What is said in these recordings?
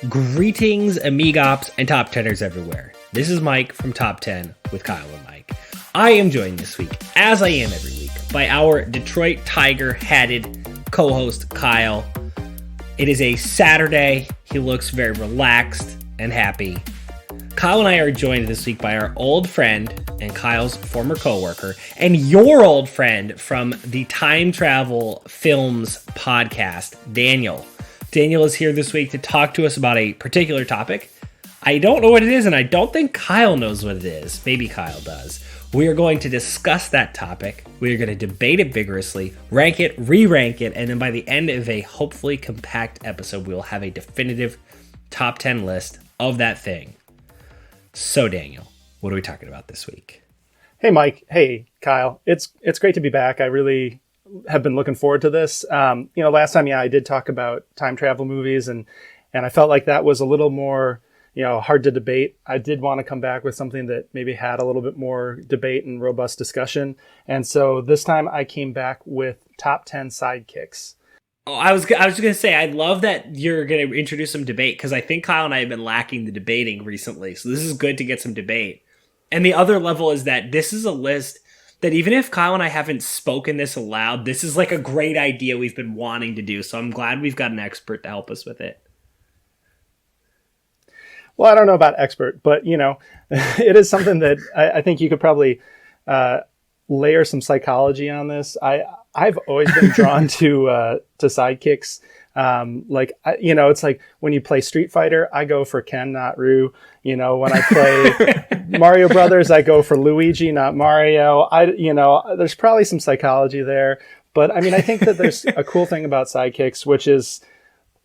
Greetings, amigops, and top teners everywhere. This is Mike from Top 10 with Kyle and Mike. I am joined this week, as I am every week, by our Detroit Tiger hatted co-host Kyle. It is a Saturday. He looks very relaxed and happy. Kyle and I are joined this week by our old friend and Kyle's former coworker and your old friend from the Time Travel Films podcast, Daniel. Daniel is here this week to talk to us about a particular topic. I don't know what it is, and I don't think Kyle knows what it is. Maybe Kyle does. We are going to discuss that topic. We are going to debate it vigorously, rank it, re-rank it, and then by the end of a hopefully compact episode, we will have a definitive top 10 list of that thing. So, Daniel, what are we talking about this week? Hey, Mike. Hey, Kyle. It's great to be back. I really have been looking forward to this. Last time, I did talk about time travel movies, and I felt like that was a little more, hard to debate. I did want to come back with something that maybe had a little bit more debate and robust discussion. And so this time I came back with top 10 sidekicks. Oh, I was going to say, I love that you're going to introduce some debate, because I think Kyle and I have been lacking the debating recently. So this is good to get some debate. And the other level is that this is a list that even if Kyle and I haven't spoken this aloud, this is like a great idea we've been wanting to do. So I'm glad we've got an expert to help us with it. Well, I don't know about expert, but, it is something that I think you could probably layer some psychology on this. I've always been drawn to sidekicks. It's like when you play Street Fighter, I go for Ken, not Ryu. When I play Mario Brothers, I go for Luigi, not Mario. There's probably some psychology there, but I think that there's a cool thing about sidekicks, which is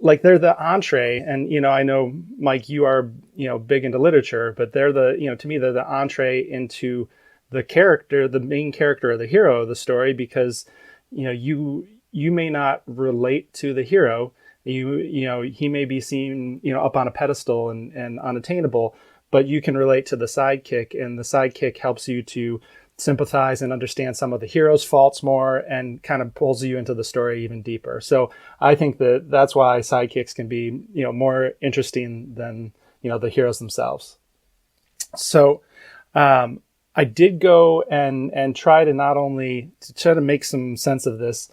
like they're the entree. And I know, Mike, you are big into literature, but they're to me they're the entree into the character, the main character or the hero of the story, because you may not relate to the hero. He may be seen, up on a pedestal and unattainable, but you can relate to the sidekick, and the sidekick helps you to sympathize and understand some of the hero's faults more, and kind of pulls you into the story even deeper. So I think that's why sidekicks can be, more interesting than, the heroes themselves. So, I did go and try to not only to try to make some sense of this.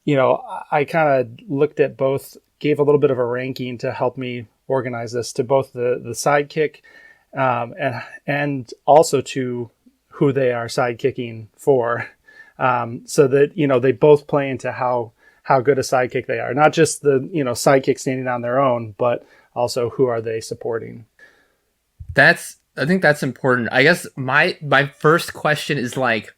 I kind of looked at both, gave a little bit of a ranking to help me organize this, to both the sidekick and also to who they are sidekicking for, so that they both play into how good a sidekick they are. Not just the sidekick standing on their own, but also who are they supporting. I think that's important. I guess my first question is like,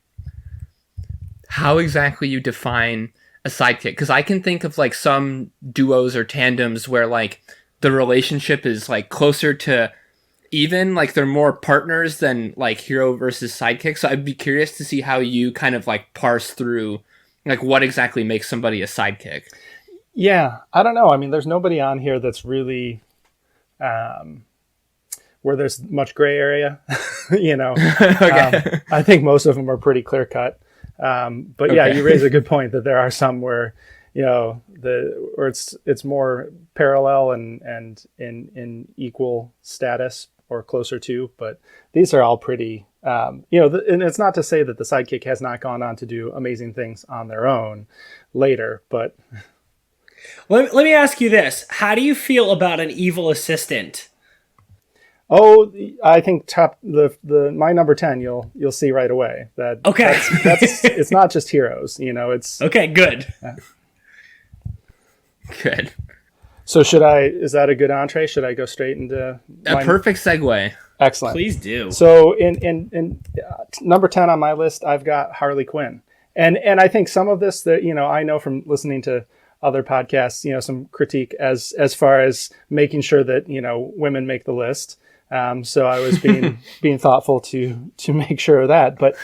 how exactly you define a sidekick? Because I can think of like some duos or tandems where like the relationship is like closer to even, like they're more partners than like hero versus sidekick. So I'd be curious to see how you kind of like parse through like what exactly makes somebody a sidekick. Yeah, I don't know. There's nobody on here that's really where there's much gray area. Okay. I think most of them are pretty clear cut. But okay. Yeah, you raise a good point that there are some where, where it's more parallel and in equal status or closer to, but these are all pretty, and it's not to say that the sidekick has not gone on to do amazing things on their own later, but. Let me ask you this. How do you feel about an evil assistant? Oh, I think my number 10, you'll see right away that. Okay. That's it's not just heroes, it's. Okay, good. Good. So is that a good entree? Should I go straight into a perfect segue? Excellent. Please do. So in number 10 on my list, I've got Harley Quinn. And I think some of this that, I know from listening to other podcasts, some critique as far as making sure that, women make the list. So I was being thoughtful to make sure of that. But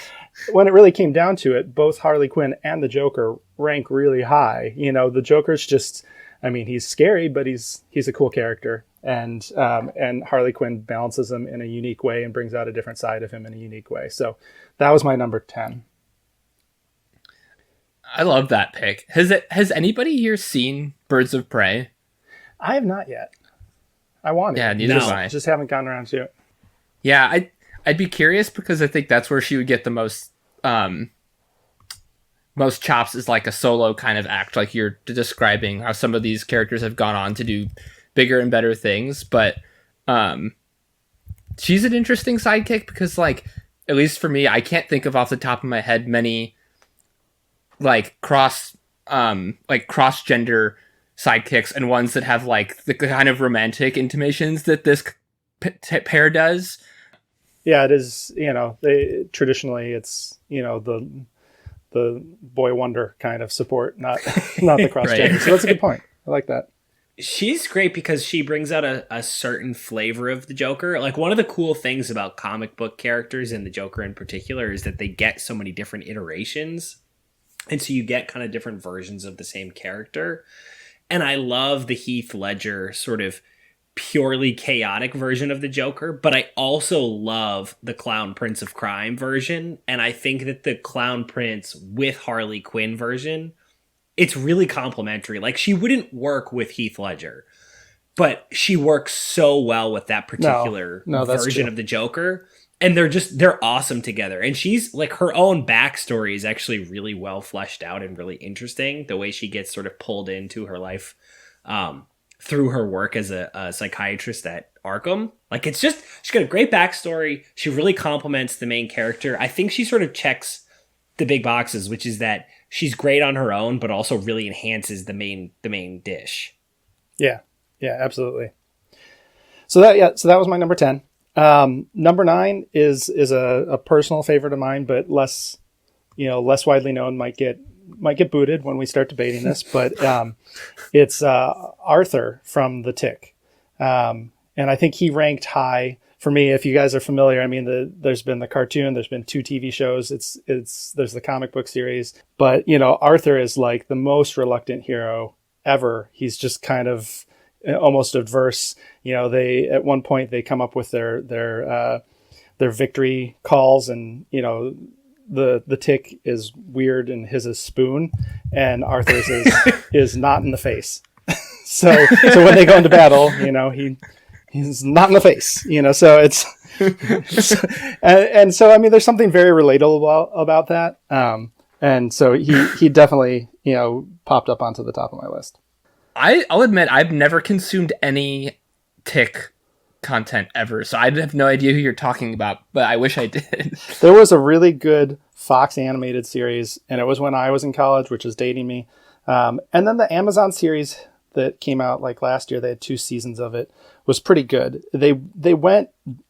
when it really came down to it, both Harley Quinn and the Joker rank really high. The Joker's just, he's scary, but he's a cool character. And Harley Quinn balances him in a unique way and brings out a different side of him in a unique way. So that was my number 10. I love that pick. Has anybody here seen Birds of Prey? I have not yet. I want it. Yeah, neither No. do I. Just haven't gotten around to it. Yeah, I'd be curious because I think that's where she would get the most chops is like a solo kind of act, like you're describing how some of these characters have gone on to do bigger and better things. But she's an interesting sidekick because, like, at least for me, I can't think of off the top of my head many like cross gender sidekicks and ones that have like the kind of romantic intimations that this pair does. Yeah, it is. Traditionally it's the boy wonder kind of support, not the cross gender. Right. So that's a good point. I like that. She's great because she brings out a certain flavor of the Joker. Like, one of the cool things about comic book characters and the Joker in particular is that they get so many different iterations. And so you get kind of different versions of the same character. And I love the Heath Ledger sort of purely chaotic version of the Joker, but I also love the Clown Prince of Crime version. And I think that the Clown Prince with Harley Quinn version, it's really complementary. Like, she wouldn't work with Heath Ledger, but she works so well with that particular version of the Joker. And they're awesome together. And she's like, her own backstory is actually really well fleshed out and really interesting. The way she gets sort of pulled into her life through her work as a psychiatrist at Arkham. Like, she's got a great backstory. She really complements the main character. I think she sort of checks the big boxes, which is that she's great on her own, but also really enhances the main dish. Yeah, absolutely. So that was my number 10. Number 9 is a personal favorite of mine, but less widely known. Might get booted when we start debating this, but it's Arthur from The Tick, and I think he ranked high for me. If you guys are familiar, I mean, there's been the cartoon, there's been 2 TV shows, there's the comic book series, but Arthur is like the most reluctant hero ever. He's just kind of almost adverse. They at one point they come up with their victory calls, and the Tick is weird and his is spoon, and Arthur's is not in the face. so when they go into battle, he's not in the face. So it's and so I mean, there's something very relatable about that. And so he definitely popped up onto the top of my list. I'll admit I've never consumed any Tick content ever, so I have no idea who you're talking about, but I wish I did. There was a really good Fox animated series, and it was when I was in college, which is dating me. And then the Amazon series that came out like last year, they had 2 seasons of it, was pretty good. They went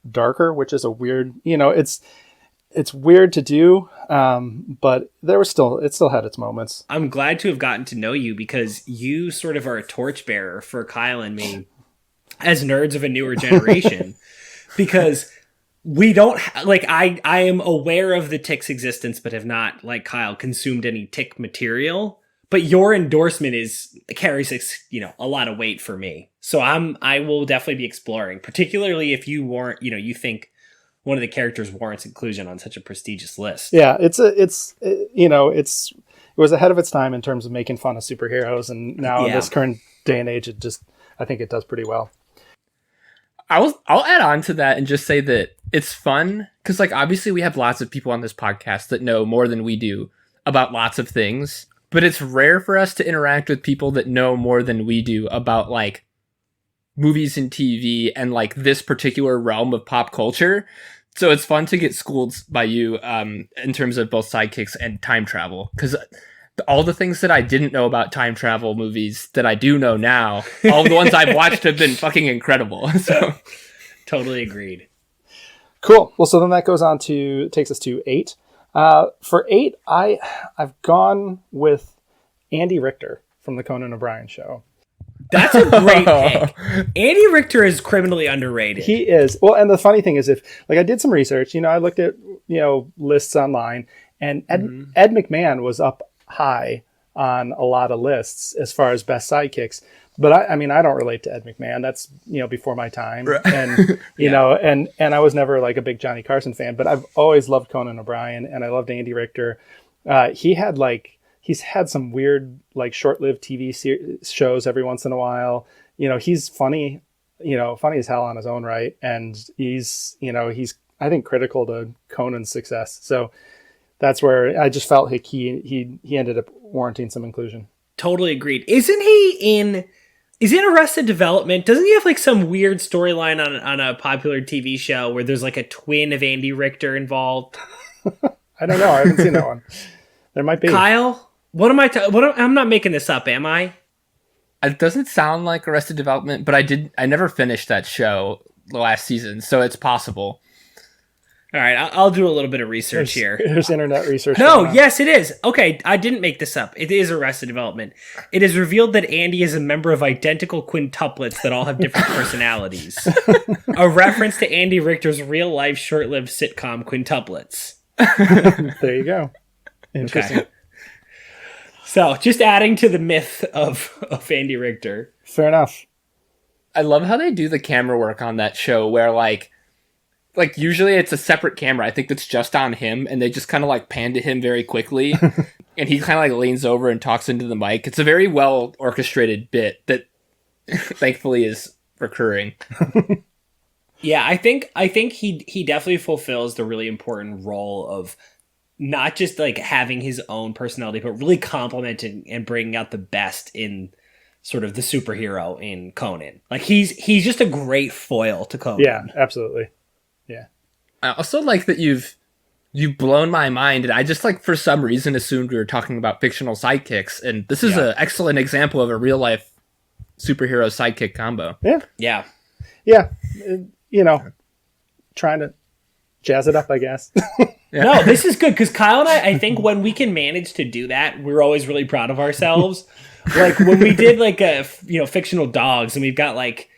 darker, which is a weird, it's weird to do, but it still had its moments. I'm glad to have gotten to know you because you sort of are a torchbearer for Kyle and me as nerds of a newer generation, because we don't I am aware of the Tick's existence, but have not, like Kyle, consumed any Tick material. But your endorsement carries a lot of weight for me. So I will definitely be exploring, particularly if you warrant, you think one of the characters warrants inclusion on such a prestigious list. Yeah, it was ahead of its time in terms of making fun of superheroes, and now in this current day and age, I think it does pretty well. I'll add on to that and just say that it's fun because, like, obviously we have lots of people on this podcast that know more than we do about lots of things, but it's rare for us to interact with people that know more than we do about, like, movies and TV and, like, this particular realm of pop culture. So it's fun to get schooled by you in terms of both sidekicks and time travel, because all the things that I didn't know about time travel movies that I do know now, all the ones I've watched have been fucking incredible. So totally agreed. Cool. Well, so then that takes us to 8. For 8, I've gone with Andy Richter from the Conan O'Brien Show. That's a great pick. Andy Richter is criminally underrated. He is. Well, and the funny thing is, I did some research, I looked at, lists online, and Ed McMahon was up high on a lot of lists as far as best sidekicks. But I don't relate to Ed McMahon. That's, before my time. Right. And, and I was never like a big Johnny Carson fan, but I've always loved Conan O'Brien, and I loved Andy Richter. He's had some weird, like, short-lived TV shows every once in a while. He's funny funny as hell on his own right, and he's I think critical to Conan's success. So that's where I just felt like he ended up warranting some inclusion. Totally agreed. Isn't he in Arrested Development? Doesn't he have like some weird storyline on a popular TV show where there's like a twin of Andy Richter involved? I don't know. I haven't seen that one. There might be. Kyle, I'm not making this up, am I? It doesn't sound like Arrested Development, but I never finished that show the last season, so it's possible. All right, I'll do a little bit of research here. There's internet research. No, yes, it is. Okay, I didn't make this up. It is Arrested Development. It is revealed that Andy is a member of identical quintuplets that all have different personalities. A reference to Andy Richter's real-life short-lived sitcom Quintuplets. There you go. Interesting. Okay. So, just adding to the myth of Andy Richter. Fair enough. I love how they do the camera work on that show where like usually it's a separate camera. I think that's just on him, and they just kind of like pan to him very quickly, and he kind of like leans over and talks into the mic. It's a very well orchestrated bit that thankfully is recurring. Yeah, I think he definitely fulfills the really important role of not just like having his own personality, but really complementing and bringing out the best in sort of the superhero in Conan. Like he's just a great foil to Conan. Yeah, absolutely. Yeah. I also like that you've blown my mind, and I just like for some reason assumed we were talking about fictional sidekicks, and this is an excellent example of a real life superhero sidekick combo. Yeah. Trying to jazz it up, I guess. Yeah. No, this is good because Kyle and I think when we can manage to do that, we're always really proud of ourselves. Like when we did like fictional dogs, and we've got like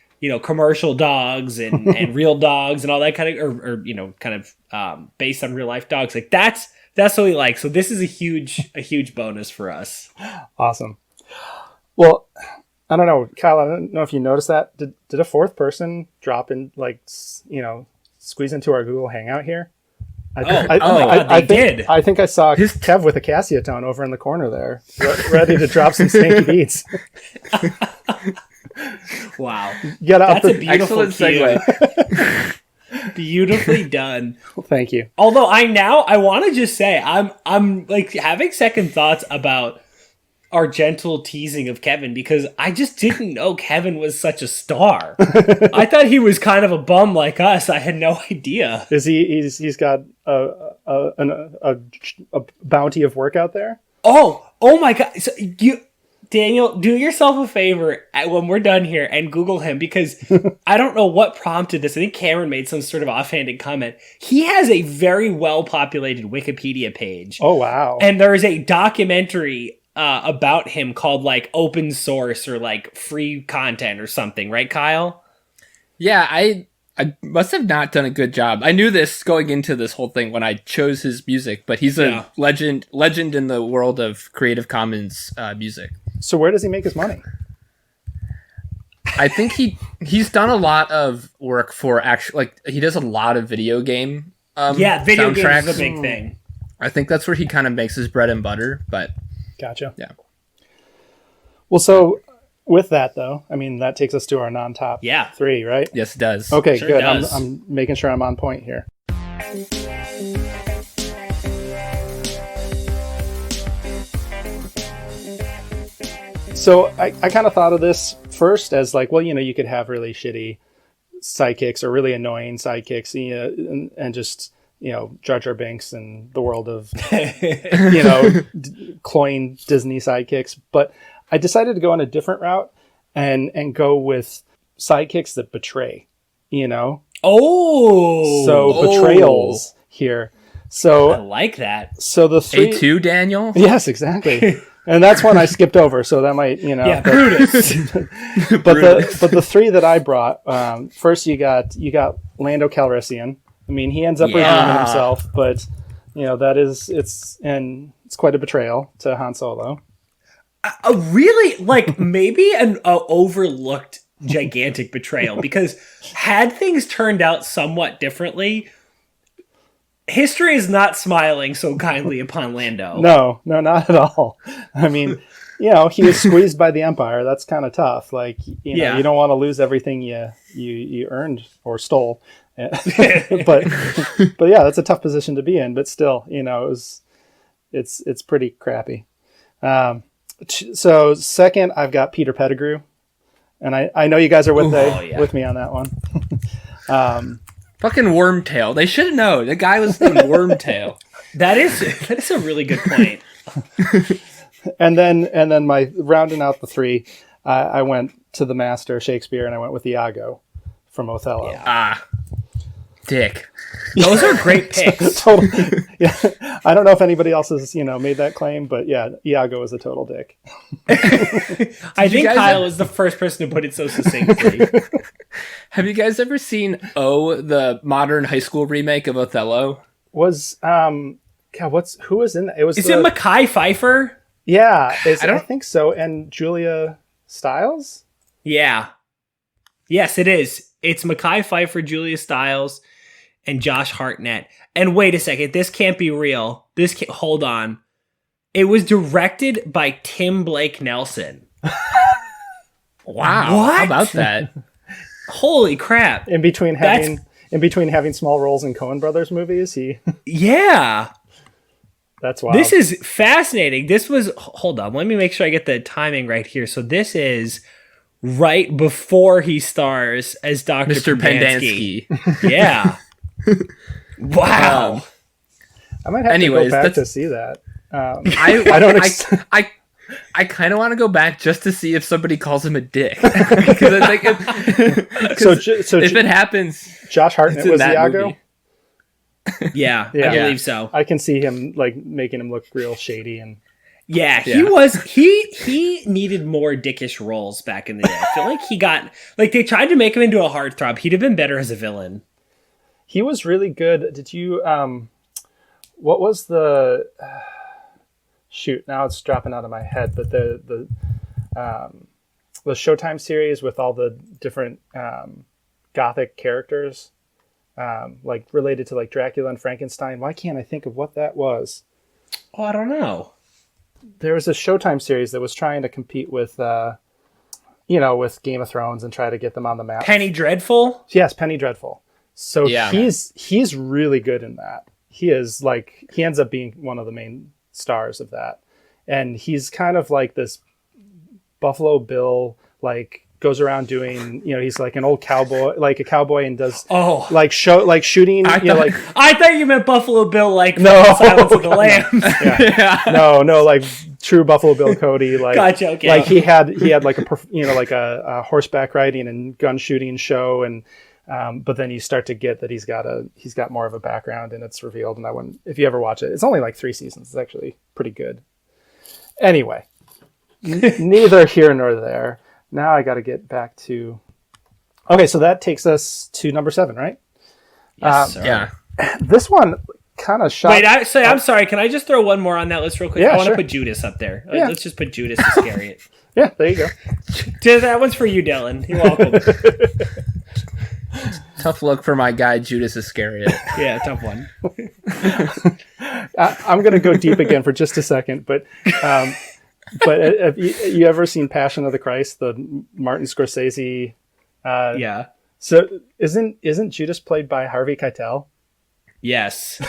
commercial dogs and real dogs and all that kind of or based on real life dogs. Like that's what we like. So this is a huge bonus for us. Awesome. Well, I don't know, Kyle. I don't know if you noticed that. Did a fourth person drop in, squeeze into our Google Hangout here? I think I saw Kev with a Casio tone over in the corner there, ready to drop some stinky beats. Wow, that's a beautiful segue. Beautifully done. Well, thank you. Although I want to just say I'm like having second thoughts about our gentle teasing of Kevin, because I just didn't know Kevin was such a star. I thought he was kind of a bum like us. I had no idea. Is he's got a bounty of work out there? Oh my God. So Daniel, do yourself a favor when we're done here and Google him, because I don't know what prompted this. I think Cameron made some sort of offhanded comment. He has a very well-populated Wikipedia page. Oh, wow. And there is a documentary about him called like Open Source or like Free Content or something, right, Kyle? Yeah, I must have not done a good job. I knew this going into this whole thing when I chose his music, but he's a legend in the world of Creative Commons music. So where does he make his money? I think he's done a lot of work for he does a lot of video game video soundtracks. games is a big thing. I think that's where he kind of makes his bread and butter, but gotcha. Yeah. Well, so with that though, I mean that takes us to our non-top three, right? Yes, it does. Okay, sure good. Does. I'm making sure I'm on point here. So I kind of thought of this first as like, well, you could have really shitty sidekicks or really annoying sidekicks, and just, Jar Jar Binks and the world of, cloying Disney sidekicks. But I decided to go on a different route and go with sidekicks that betray, Oh! So betrayals here. So I like that. So the three... A2, Daniel? Yes, exactly. And that's one I skipped over, so that might, Yeah, Brutus. but the three that I brought, first you got Lando Calrissian. I mean, he ends up redeeming himself, but it's quite a betrayal to Han Solo. A really maybe an overlooked gigantic betrayal, because had things turned out somewhat differently, history is not smiling so kindly upon Lando. No, not at all. I mean, he was squeezed by the Empire. That's kind of tough. You don't want to lose everything you you earned or stole. but yeah, that's a tough position to be in. But still, it's pretty crappy. So second, I've got Peter Pettigrew, and I know you guys are with me on that one. Fucking Wormtail. They should know. The guy was named Wormtail. That is a really good point. and then my rounding out the three, I went to the master Shakespeare, and I went with Iago from Othello. Yeah. Dick. Those are great picks. Total. Yeah. I don't know if anybody else has made that claim, but yeah, Iago is a total dick. I think Kyle was the first person to put it so succinctly. Have you guys ever seen the modern high school remake of Othello? Who was in that? Is it Mekhi Phifer? Yeah, I think so. And Julia Stiles? Yeah. Yes, it is. It's Mekhi Phifer, Julia Stiles, and Josh Hartnett. And wait a second, this can't be real. Hold on. It was directed by Tim Blake Nelson. Wow. What? How about that? Holy crap. In between having small roles in Coen Brothers movies, Yeah. That's wild. This is fascinating. Hold on, let me make sure I get the timing right here. So this is right before he stars as Dr. Mr. Pendanski. Pendanski. Yeah. Wow. I might have to go back to see that. I kind of want to go back just to see if somebody calls him a dick. Because I think if it happens, Josh Hartnett was Iago. Yeah, I believe so. I can see him making him look real shady and. Yeah, he needed more dickish roles back in the day. I feel like he got they tried to make him into a heartthrob. He'd have been better as a villain. He was really good. Did you what was the shoot, now it's dropping out of my head, but the Showtime series with all the different gothic characters related to Dracula and Frankenstein. Why can't I think of what that was? Oh, I don't know. There was a Showtime series that was trying to compete with, with Game of Thrones and try to get them on the map. Penny Dreadful? Yes, Penny Dreadful. So he's really good in that. He is he ends up being one of the main stars of that. And he's kind of like this Buffalo Bill, goes around doing, he's like an old cowboy, a cowboy, and does shooting. I thought you meant Buffalo Bill, no, Silence of the Lambs. Yeah. No, true Buffalo Bill Cody. Gotcha. Okay. He had a horseback riding and gun shooting show, and but then you start to get that he's got more of a background, and it's revealed. And if you ever watch it, it's only 3 seasons. It's actually pretty good. Anyway, neither here nor there. Now I got to get back to... Okay, so that takes us to number 7, right? Yes, sir. Yeah. This one kind of shot... Wait, I'm sorry. Can I just throw one more on that list real quick? Yeah, I want to sure. put Judas up there. Yeah. Let's just put Judas Iscariot. Yeah, there you go. That one's for you, Dylan. You're welcome. Tough look for my guy, Judas Iscariot. Yeah, tough one. I'm going to go deep again for just a second, but have you ever seen Passion of the Christ, the Martin Scorsese? Yeah. So isn't Judas played by Harvey Keitel? Yes.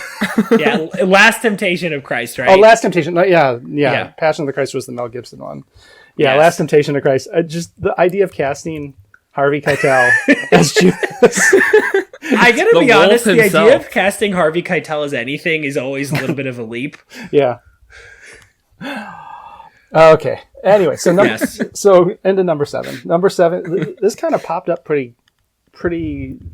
Yeah. Last Temptation of Christ, right? Oh, Last Temptation. Yeah. Passion of the Christ was the Mel Gibson one. Yeah, yes. Last Temptation of Christ. Just the idea of casting Harvey Keitel as Judas. I gotta be honest, the idea of casting Harvey Keitel as anything is always a little bit of a leap. Yeah. Okay. Anyway, so into number 7. Number 7, this kind of popped up pretty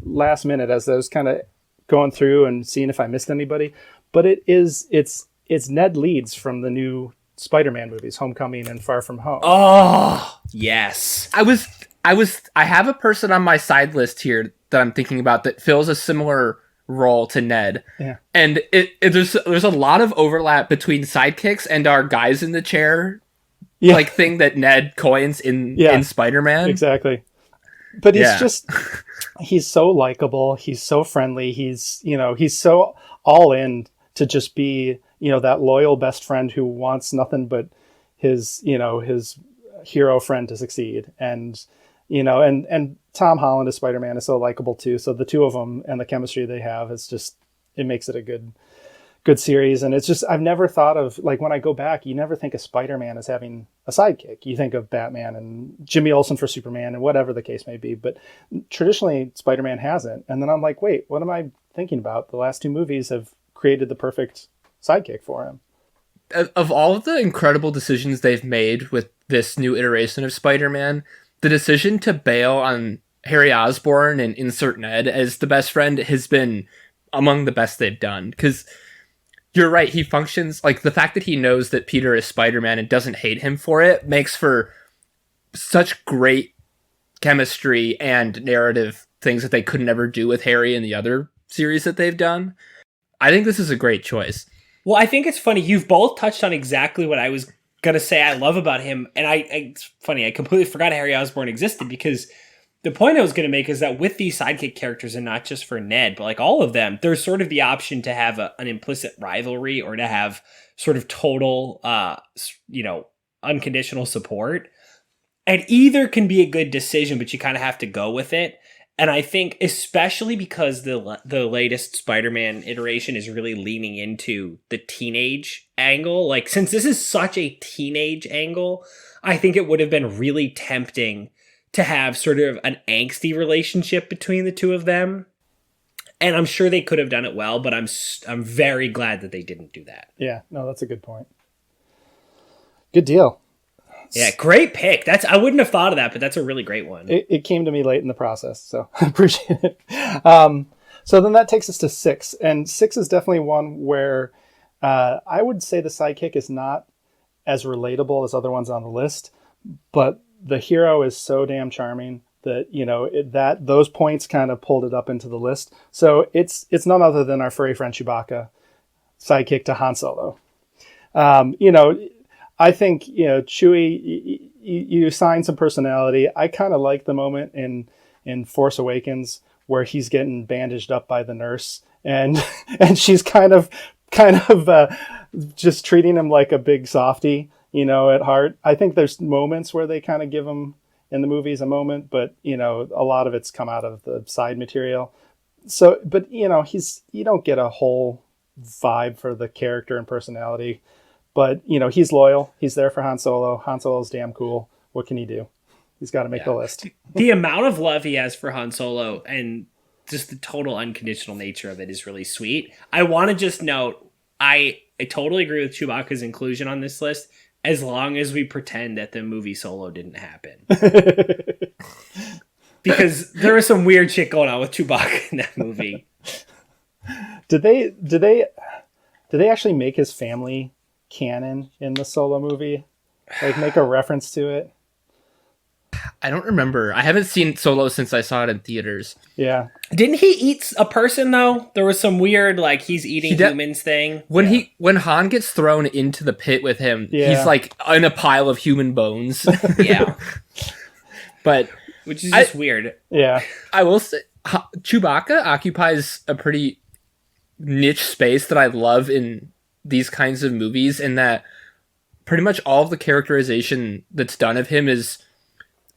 last minute as I was kind of going through and seeing if I missed anybody. But it's Ned Leeds from the new Spider-Man movies, Homecoming and Far From Home. Oh, yes. I have a person on my side list here that I'm thinking about that fills a similar role to Ned. Yeah. And there's a lot of overlap between Sidekicks and our guys in the chair thing that Ned coins in Spider-Man. Exactly. But he's so likable, he's so friendly, he's so all in to just be, that loyal best friend who wants nothing but his hero friend to succeed. And and Tom Holland as Spider-Man is so likable too. So the two of them and the chemistry they have is just, it makes it a good series. And it's just, I've never thought of, like, when I go back, you never think of Spider-Man as having a sidekick. You think of Batman and Jimmy Olsen for Superman and whatever the case may be. But traditionally, Spider-Man hasn't. And then I'm like, wait, what am I thinking about? The last two movies have created the perfect sidekick for him. Of all of the incredible decisions they've made with this new iteration of Spider-Man, the decision to bail on Harry Osborn and insert Ned as the best friend has been among the best they've done. Because you're right, he functions, like, the fact that he knows that Peter is Spider-Man and doesn't hate him for it makes for such great chemistry and narrative things that they could never do with Harry in the other series that they've done. I think this is a great choice. Well, I think it's funny. You've both touched on exactly what I was going to say I love about him. And it's funny, I completely forgot Harry Osborn existed, because the point I was going to make is that with these sidekick characters, and not just for Ned, but like all of them, there's sort of the option to have an implicit rivalry, or to have sort of total, unconditional support. And either can be a good decision, but you kind of have to go with it. And I think especially because the latest Spider-Man iteration is really leaning into the teenage angle, like, since this is such a teenage angle, I think it would have been really tempting to have sort of an angsty relationship between the two of them. And I'm sure they could have done it well, but I'm very glad that they didn't do that. Yeah, no, that's a good point. Good deal. Yeah, great pick. I wouldn't have thought of that, but that's a really great one. It came to me late in the process, so I appreciate it. So then that takes us to 6. And 6 is definitely one where I would say the sidekick is not as relatable as other ones on the list, but the hero is so damn charming that, that those points kind of pulled it up into the list. So it's none other than our furry friend Chewbacca, sidekick to Han Solo. I think, Chewie, you assign some personality. I kind of like the moment in Force Awakens where he's getting bandaged up by the nurse, and she's kind of just treating him like a big softie, at heart. I think there's moments where they kind of give him in the movies a moment, but a lot of it's come out of the side material. So, but you don't get a whole vibe for the character and personality. But, he's loyal. He's there for Han Solo. Han Solo's damn cool. What can he do? He's got to make the list. The amount of love he has for Han Solo and just the total unconditional nature of it is really sweet. I want to just note, I totally agree with Chewbacca's inclusion on this list, as long as we pretend that the movie Solo didn't happen. Because there was some weird shit going on with Chewbacca in that movie. Did they actually make his family canon in the Solo movie? Like, make a reference to it? I don't remember. I haven't seen Solo since I saw it in theaters. Yeah. Didn't he eat a person, though? There was some weird, like, he's eating humans thing. When Han gets thrown into the pit with him, he's, like, in a pile of human bones. Yeah. But... Which is just weird. Yeah. I will say, Chewbacca occupies a pretty niche space that I love in these kinds of movies, in that pretty much all of the characterization that's done of him is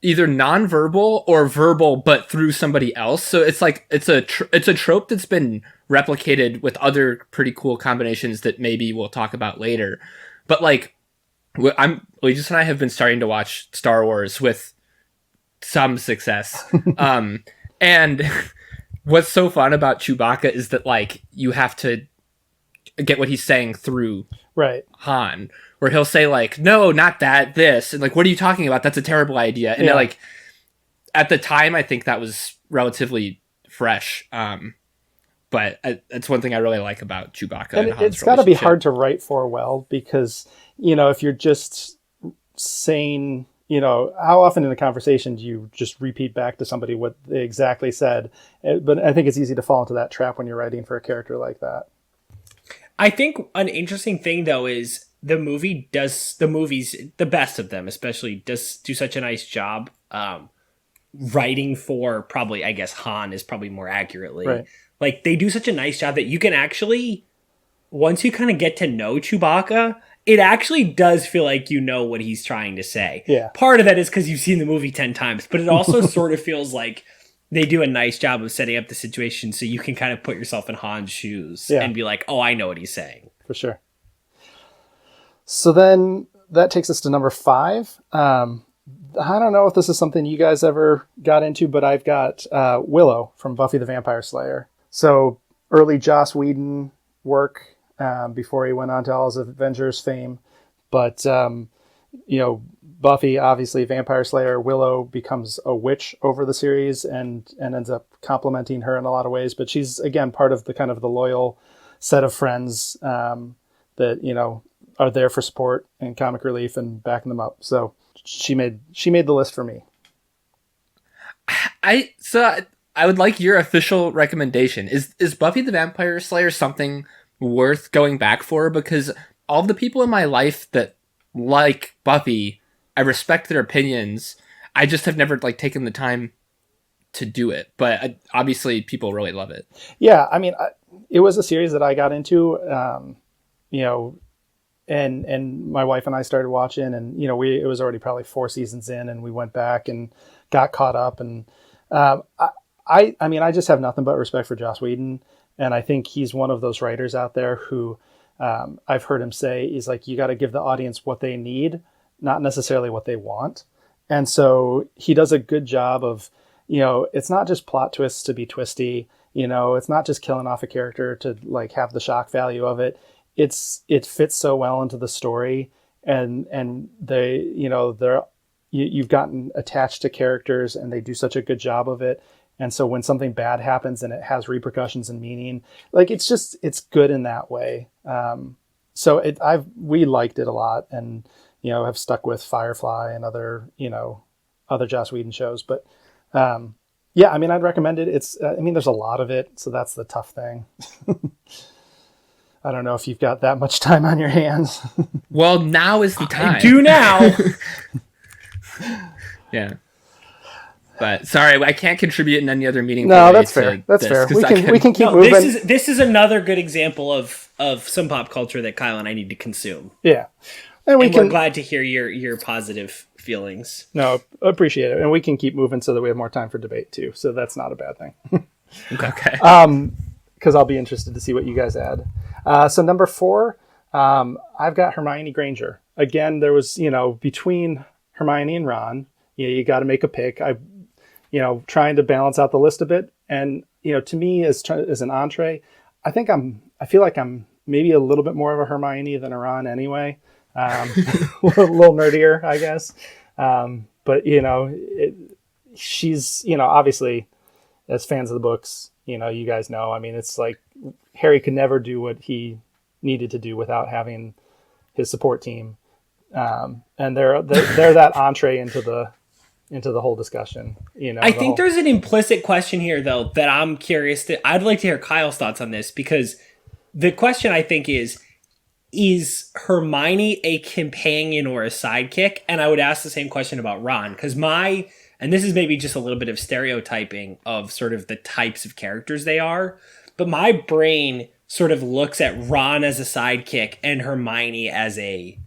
either non-verbal or verbal, but through somebody else. So it's like it's a trope that's been replicated with other pretty cool combinations that maybe we'll talk about later. But like, Legis and I have been starting to watch Star Wars with some success, and what's so fun about Chewbacca is that, like, you have to get what he's saying through Han, where he'll say, like, no, not that, this, and like, what are you talking about? That's a terrible idea. And like, at the time, I think that was relatively fresh. But that's one thing I really like about Chewbacca. And it's got to be hard to write for well, because, if you're just saying, how often in a conversation do you just repeat back to somebody what they exactly said? But I think it's easy to fall into that trap when you're writing for a character like that. I think an interesting thing, though, is the movies, the best of them especially, does do such a nice job writing for, probably, I guess Han is probably more accurately. Right. Like, they do such a nice job that you can actually, once you kind of get to know Chewbacca, it actually does feel like you know what he's trying to say. Yeah. Part of that is because you've seen the movie 10 times, but it also sort of feels like they do a nice job of setting up the situation so you can kind of put yourself in Han's shoes and be like, oh, I know what he's saying. For sure. So then that takes us to number 5. I don't know if this is something you guys ever got into, but I've got Willow from Buffy the Vampire Slayer. So early Joss Whedon work before he went on to all his Avengers fame. But, Buffy, obviously Vampire Slayer, Willow becomes a witch over the series and ends up complimenting her in a lot of ways. But she's, again, part of the kind of the loyal set of friends that, are there for support and comic relief and backing them up. So she made the list for me. I would like your official recommendation. Is Buffy the Vampire Slayer something worth going back for? Because all the people in my life that like Buffy, I respect their opinions. I just have never taken the time to do it. But obviously people really love it. Yeah, I mean, it was a series that I got into, and my wife and I started watching, and it was already probably 4 seasons in, and we went back and got caught up. And I just have nothing but respect for Joss Whedon, and I think he's one of those writers out there who I've heard him say is like, you got to give the audience what they need, not necessarily what they want. And so he does a good job of, it's not just plot twists to be twisty. It's not just killing off a character to have the shock value of it. It fits so well into the story, and you've gotten attached to characters, and they do such a good job of it. And so when something bad happens and it has repercussions and meaning, it's good in that way. We liked it a lot, and have stuck with Firefly and other Joss Whedon shows. But I'd recommend it. There's a lot of it, so that's the tough thing. I don't know if you've got that much time on your hands. Well, now is the time. I do now. Yeah. But sorry, I can't contribute in any other meeting. No, that's fair. That's fair. We can keep moving. This is another good example of some pop culture that Kyle and I need to consume. Yeah. And we're glad to hear your positive feelings. No, appreciate it. And we can keep moving so that we have more time for debate too. So that's not a bad thing. Okay. Because I'll be interested to see what you guys add. So number 4, I've got Hermione Granger. Again, there was, between Hermione and Ron, you got to make a pick. Trying to balance out the list a bit. And, to me, as an entree, I feel like I'm maybe a little bit more of a Hermione than a Ron anyway. A little nerdier, I guess. But, she's, obviously, as fans of the books, you guys know, it's like Harry could never do what he needed to do without having his support team. And they're that entree into the whole discussion. I think there's an implicit question here, though, that I'm curious I'd like to hear Kyle's thoughts on this, because the question I think is Hermione a companion or a sidekick? And I would ask the same question about Ron, because and this is maybe just a little bit of stereotyping of sort of the types of characters they are, but my brain sort of looks at Ron as a sidekick and Hermione as a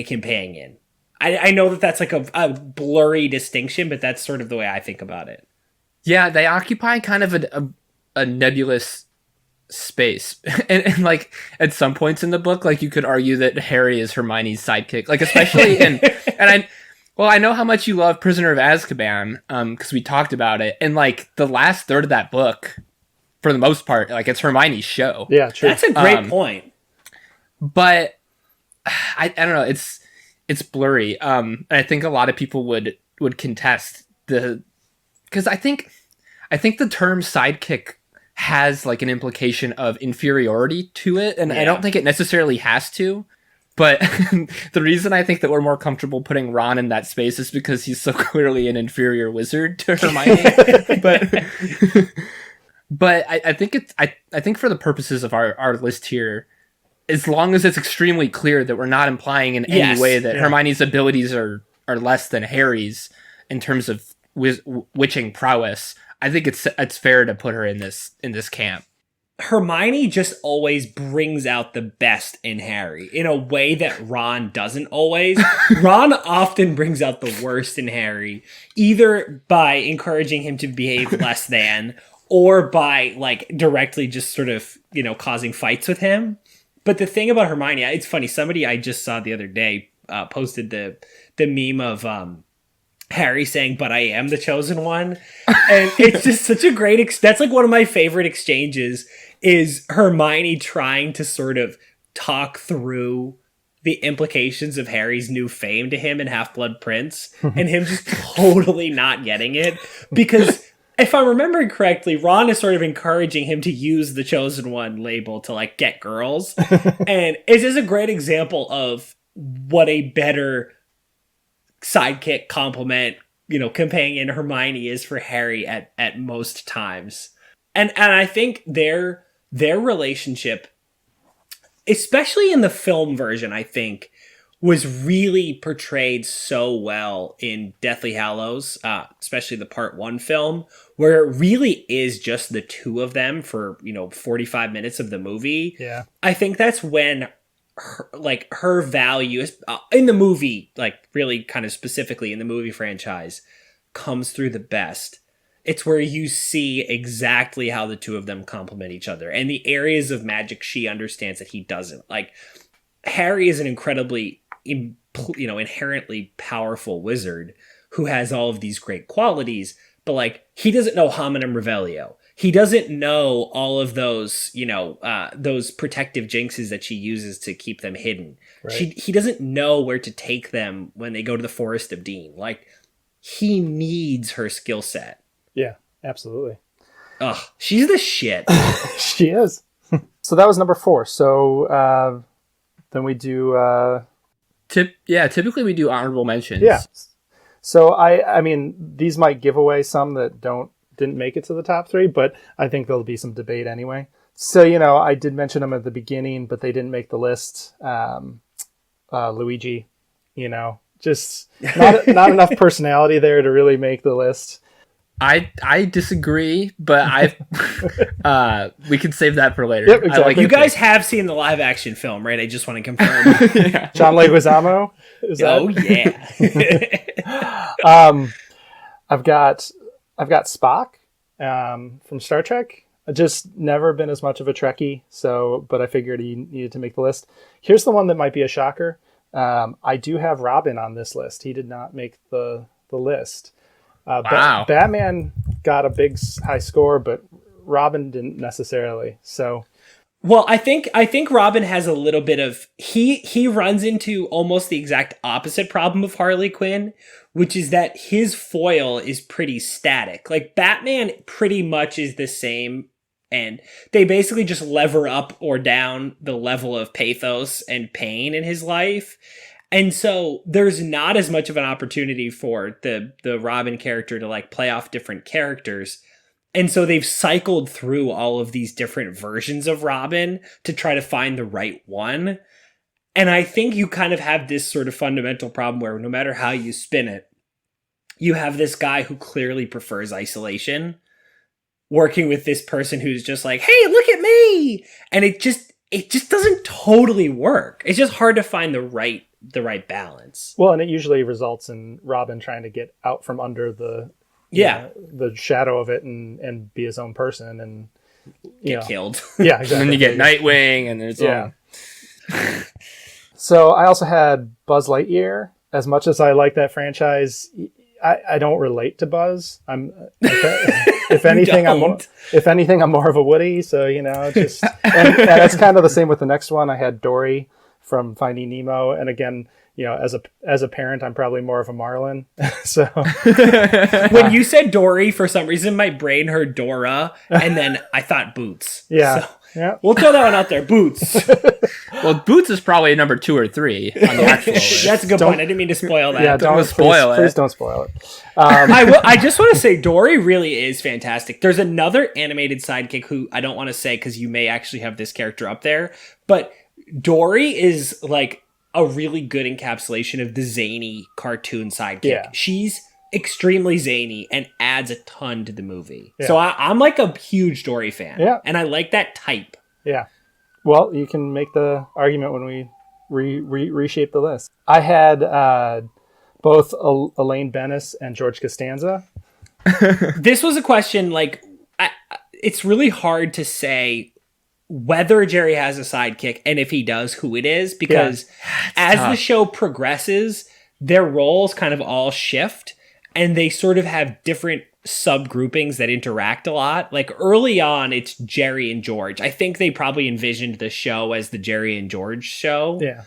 companion. I know that that's a blurry distinction, but that's sort of the way I think about it. Yeah, they occupy kind of a nebulous space. and at some points in the book, you could argue that Harry is Hermione's sidekick. Especially I know how much you love Prisoner of Azkaban, because we talked about it. And the last third of that book, for the most part, it's Hermione's show. Yeah, true. That's a great point. But I don't know. It's blurry. And I think a lot of people would contest because I think the term sidekick has an implication of inferiority to it, and I don't think it necessarily has to. But the reason I think that we're more comfortable putting Ron in that space is because he's so clearly an inferior wizard to Hermione. but I think for the purposes of our list here, as long as it's extremely clear that we're not implying in any way that Hermione's abilities are less than Harry's in terms of witching prowess, I think it's fair to put her in this camp. Hermione just always brings out the best in Harry in a way that Ron doesn't always. Ron often brings out the worst in Harry, either by encouraging him to behave less than, or by like directly just sort of, you know, causing fights with him. But the thing about Hermione, it's funny. Somebody I just saw the other day posted the meme of Harry saying, "But I am the chosen one," and it's just such a great. That's like one of my favorite exchanges. Is Hermione trying to sort of talk through the implications of Harry's new fame to him in Half-Blood Prince, and him just totally not getting it, because if I'm remembering correctly, Ron is sort of encouraging him to use the chosen one label to like get girls. And it's just a great example of what a better sidekick complement, you know, companion Hermione is for Harry at most times. And I think their relationship, especially in the film version, I think was really portrayed so well in Deathly Hallows, especially the Part 1 film, where it really is just the two of them for, you know, 45 minutes of the movie. Yeah. I think that's when her value in the movie, like really kind of specifically in the movie franchise, comes through the best. It's where you see exactly how the two of them complement each other and the areas of magic she understands that he doesn't. Like, Harry is an incredibly, you know, inherently powerful wizard who has all of these great qualities, but like, he doesn't know Hominum Revelio. He doesn't know all of those, you know, those protective jinxes that she uses to keep them hidden. Right. He doesn't know where to take them when they go to the Forest of Dean. Like, he needs her skill set. Yeah, absolutely. Ugh, she's the shit. She is. So that was number 4. So then we do... typically we do honorable mentions. Yeah. So I mean, these might give away some that didn't make it to the top 3, but I think there'll be some debate anyway. So, you know, I did mention them at the beginning, but they didn't make the list. Luigi, you know, just not enough personality there to really make the list. I disagrey, but we can save that for later. Yep, exactly. You guys have seen the live action film, right? I just want to confirm. Yeah. John Leguizamo? Oh yeah. I've got Spock from Star Trek. I've just never been as much of a Trekkie, but I figured he needed to make the list. Here's the one that might be a shocker. I do have Robin on this list. He did not make the list. Wow. Batman got a big high score, but Robin didn't necessarily. So, well, I think Robin has a little bit of he runs into almost the exact opposite problem of Harley Quinn, which is that his foil is pretty static. Like, Batman pretty much is the same, and they basically just lever up or down the level of pathos and pain in his life. And so there's not as much of an opportunity for the Robin character to like play off different characters. And so they've cycled through all of these different versions of Robin to try to find the right one. And I think you kind of have this sort of fundamental problem where no matter how you spin it, you have this guy who clearly prefers isolation working with this person who's just like, hey, look at me. And it just doesn't totally work. It's just hard to find the right balance. Well, and it usually results in Robin trying to get out from under the shadow of it and be his own person and get killed. Yeah, exactly. And then you get Nightwing and there's So I also had Buzz Lightyear. As much as I like that franchise, I don't relate to Buzz. If anything, I'm more of a Woody. So, you know, just and that's kind of the same with the next one. I had Dory from Finding Nemo, and again, you know, as a parent, I'm probably more of a Marlin. So when you said Dory, for some reason, my brain heard Dora, and then I thought Boots. Yeah, so we'll throw that one out there. Boots. Well, Boots is probably number 2 or 3 on the actual list. That's a good point. I didn't mean to spoil that. Yeah, don't spoil it. Please don't spoil it. I just want to say Dory really is fantastic. There's another animated sidekick who I don't want to say because you may actually have this character up there, but Dory is like a really good encapsulation of the zany cartoon sidekick. Yeah. She's extremely zany and adds a ton to the movie. Yeah. So I'm like a huge Dory fan. Yeah. And I like that type. Yeah. Well, you can make the argument when we reshape the list. I had both Elaine Bennis and George Costanza. This was a question, like, it's really hard to say whether Jerry has a sidekick and if he does, who it is, because as the show progresses, their roles kind of all shift and they sort of have different subgroupings that interact a lot. Like early on, it's Jerry and George. I think they probably envisioned the show as the Jerry and George show. Yeah.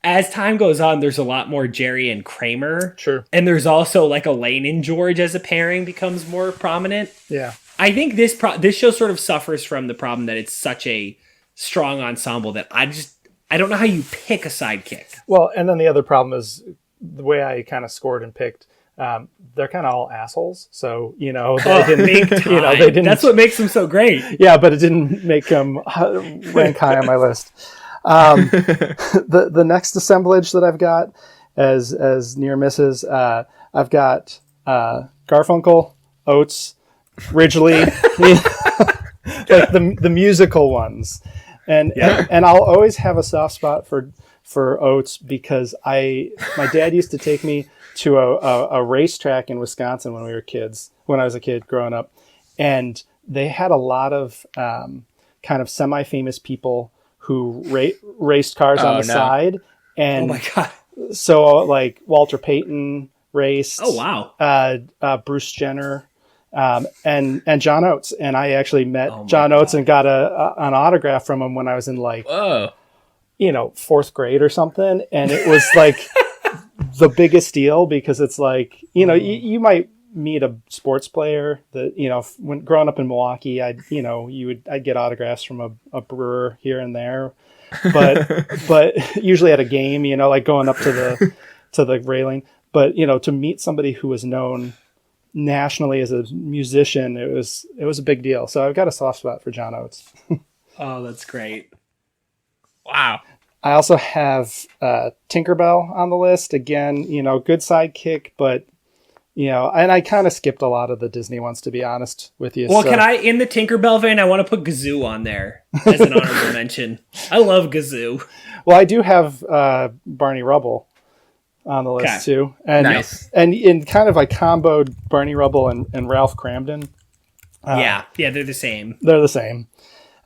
As time goes on, there's a lot more Jerry and Kramer. Sure. And there's also like Elaine and George as a pairing becomes more prominent. Yeah. I think this show sort of suffers from the problem that it's such a strong ensemble that I don't know how you pick a sidekick. Well, and then the other problem is the way I kind of scored and picked. They're kind of all assholes, so they didn't. They didn't. That's what makes them so great. Yeah, but it didn't make them rank high on my list. The next assemblage that I've got as near misses, I've got Garfunkel, Oates, Ridgely, like the musical ones, and I'll always have a soft spot for Oates because my dad used to take me to a racetrack in Wisconsin when I was a kid growing up, and they had a lot of kind of semi-famous people who raced cars on the side, and oh my god, so like Walter Payton raced. Oh wow, Bruce Jenner. And John Oates, and I actually met John Oates and got an autograph from him when I was in fourth grade or something, and it was like the biggest deal because it's like you might meet a sports player that when growing up in Milwaukee, I'd get autographs from a brewer here and there, but usually at a game, like going up to the railing, but to meet somebody who was known nationally as a musician, it was a big deal. So I've got a soft spot for John Oates. Oh, that's great. Wow. I also have Tinkerbell on the list. Again, good sidekick, but and I kind of skipped a lot of the Disney ones, to be honest with you. Well, can I, in the Tinkerbell vein, I want to put Gazoo on there as an honorable mention. I love Gazoo. Well, I do have Barney Rubble on the list too. And nice. And in kind of I comboed Barney Rubble and Ralph Cramden. Yeah, they're the same. They're the same.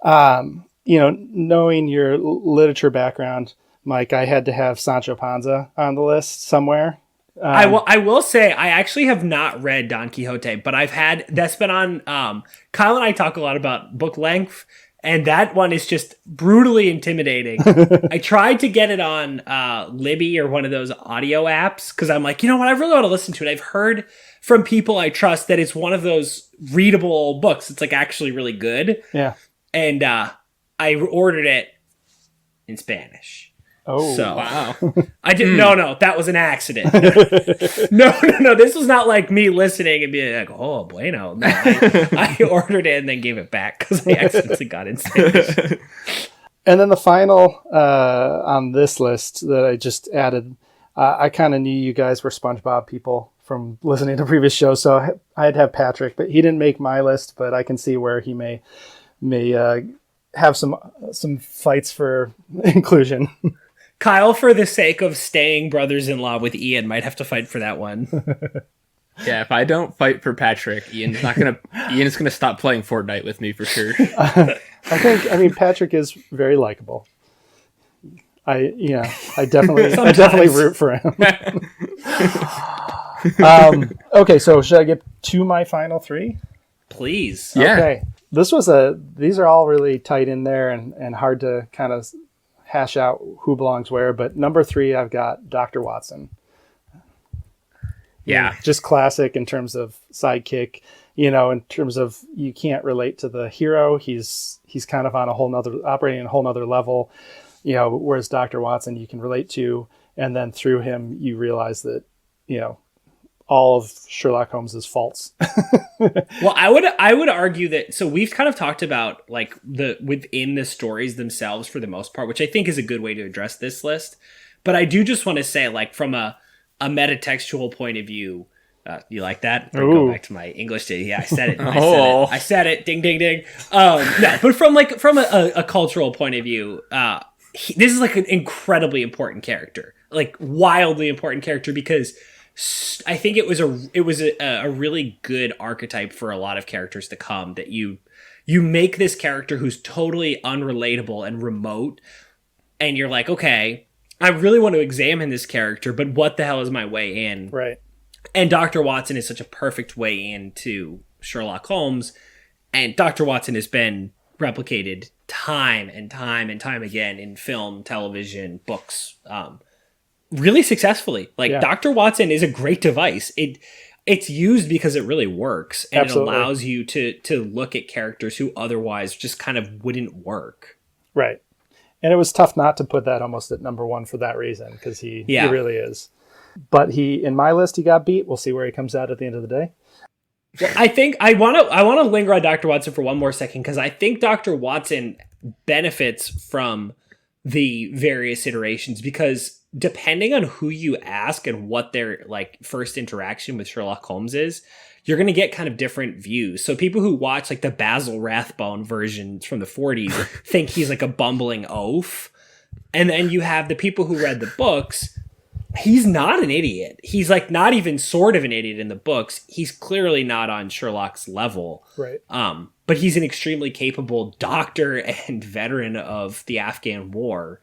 Knowing your literature background, Mike, I had to have Sancho Panza on the list somewhere. I will say I actually have not read Don Quixote, but that's been on. Kyle and I talk a lot about book length, and that one is just brutally intimidating. I tried to get it on Libby or one of those audio apps because I'm like, I really want to listen to it. I've heard from people I trust that it's one of those readable books. It's like actually really good. Yeah. And I ordered it in Spanish. Oh, so, wow. I didn't. No, that was an accident. No. This was not like me listening and being like, oh, bueno. No, I ordered it and then gave it back because I accidentally got in Spanish. And then the final on this list that I just added, I kind of knew you guys were SpongeBob people from listening to previous shows, so I'd have Patrick, but he didn't make my list, but I can see where he may have some fights for inclusion. Kyle, for the sake of staying brothers-in-law with Ian, might have to fight for that one. Yeah, if I don't fight for Patrick, Ian's gonna stop playing Fortnite with me for sure. I mean, Patrick is very likable. I definitely root for him. Okay, so should I get to my final three? Please. Yeah. Okay. These are all really tight in there and hard to kind of hash out who belongs where, but number 3, I've got Dr. Watson. Yeah. Just classic in terms of sidekick, in terms of you can't relate to the hero. He's kind of on operating on a whole nother level, whereas Dr. Watson you can relate to, and then through him you realize that, all of Sherlock Holmes's faults. Well, I would argue that, so we've kind of talked about like within the stories themselves for the most part, which I think is a good way to address this list. But I do just want to say, like, from a metatextual point of view, You like that? Ooh. Go back to my English day. Yeah, I said it. Oh. I said it. Ding, ding, ding. No, but from a cultural point of view, this is like an incredibly important character, like wildly important character, because I think it was a really good archetype for a lot of characters to come. That you make this character who's totally unrelatable and remote, and you're like, okay, I really want to examine this character, but what the hell is my way in? Right. And Dr. Watson is such a perfect way into Sherlock Holmes. And Dr. Watson has been replicated time and time and time again in film, television, books, really successfully. Like, Yeah. Dr. Watson is a great device. It's used because it really works. And Absolutely. it allows you to look at characters who otherwise just kind of wouldn't work. Right. And it was tough not to put that almost at number one for that reason, because he really is. But in my list, he got beat. We'll see where he comes out at the end of the day. I think I want to linger on Dr. Watson for one more second, because I think Dr. Watson benefits from the various iterations, because depending on who you ask and what their like first interaction with Sherlock Holmes is, you're going to get kind of different views. So people who watch like the Basil Rathbone version from the 40s think he's like a bumbling oaf. And then you have the people who read the books. He's not an idiot. He's like not even sort of an idiot in the books. He's clearly not on Sherlock's level. Right. But he's an extremely capable doctor and veteran of the Afghan War.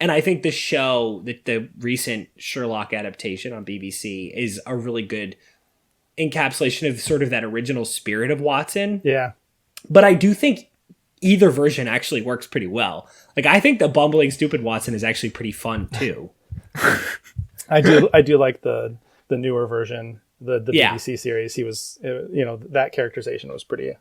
And I think the recent Sherlock adaptation on BBC is a really good encapsulation of sort of that original spirit of Watson. Yeah. But I do think either version actually works pretty well. Like, I think the bumbling stupid Watson is actually pretty fun too. I do like the newer version, the BBC series. He was, that characterization was pretty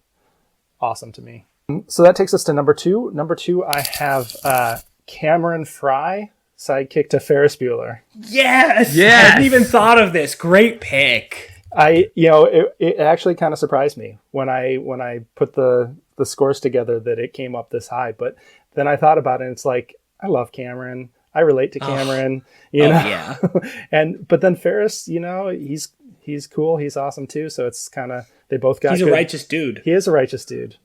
awesome to me. So that takes us to number two. Number two, I have Cameron Fry, sidekick to Ferris Bueller. Yes! I hadn't even thought of this. Great pick. It actually kind of surprised me when I put the scores together that it came up this high. But then I thought about it, and it's like, I love Cameron. I relate to Cameron, you know. Yeah. But then Ferris, he's cool. He's awesome too. So it's kind of, they both got. He's a righteous dude. He is a righteous dude.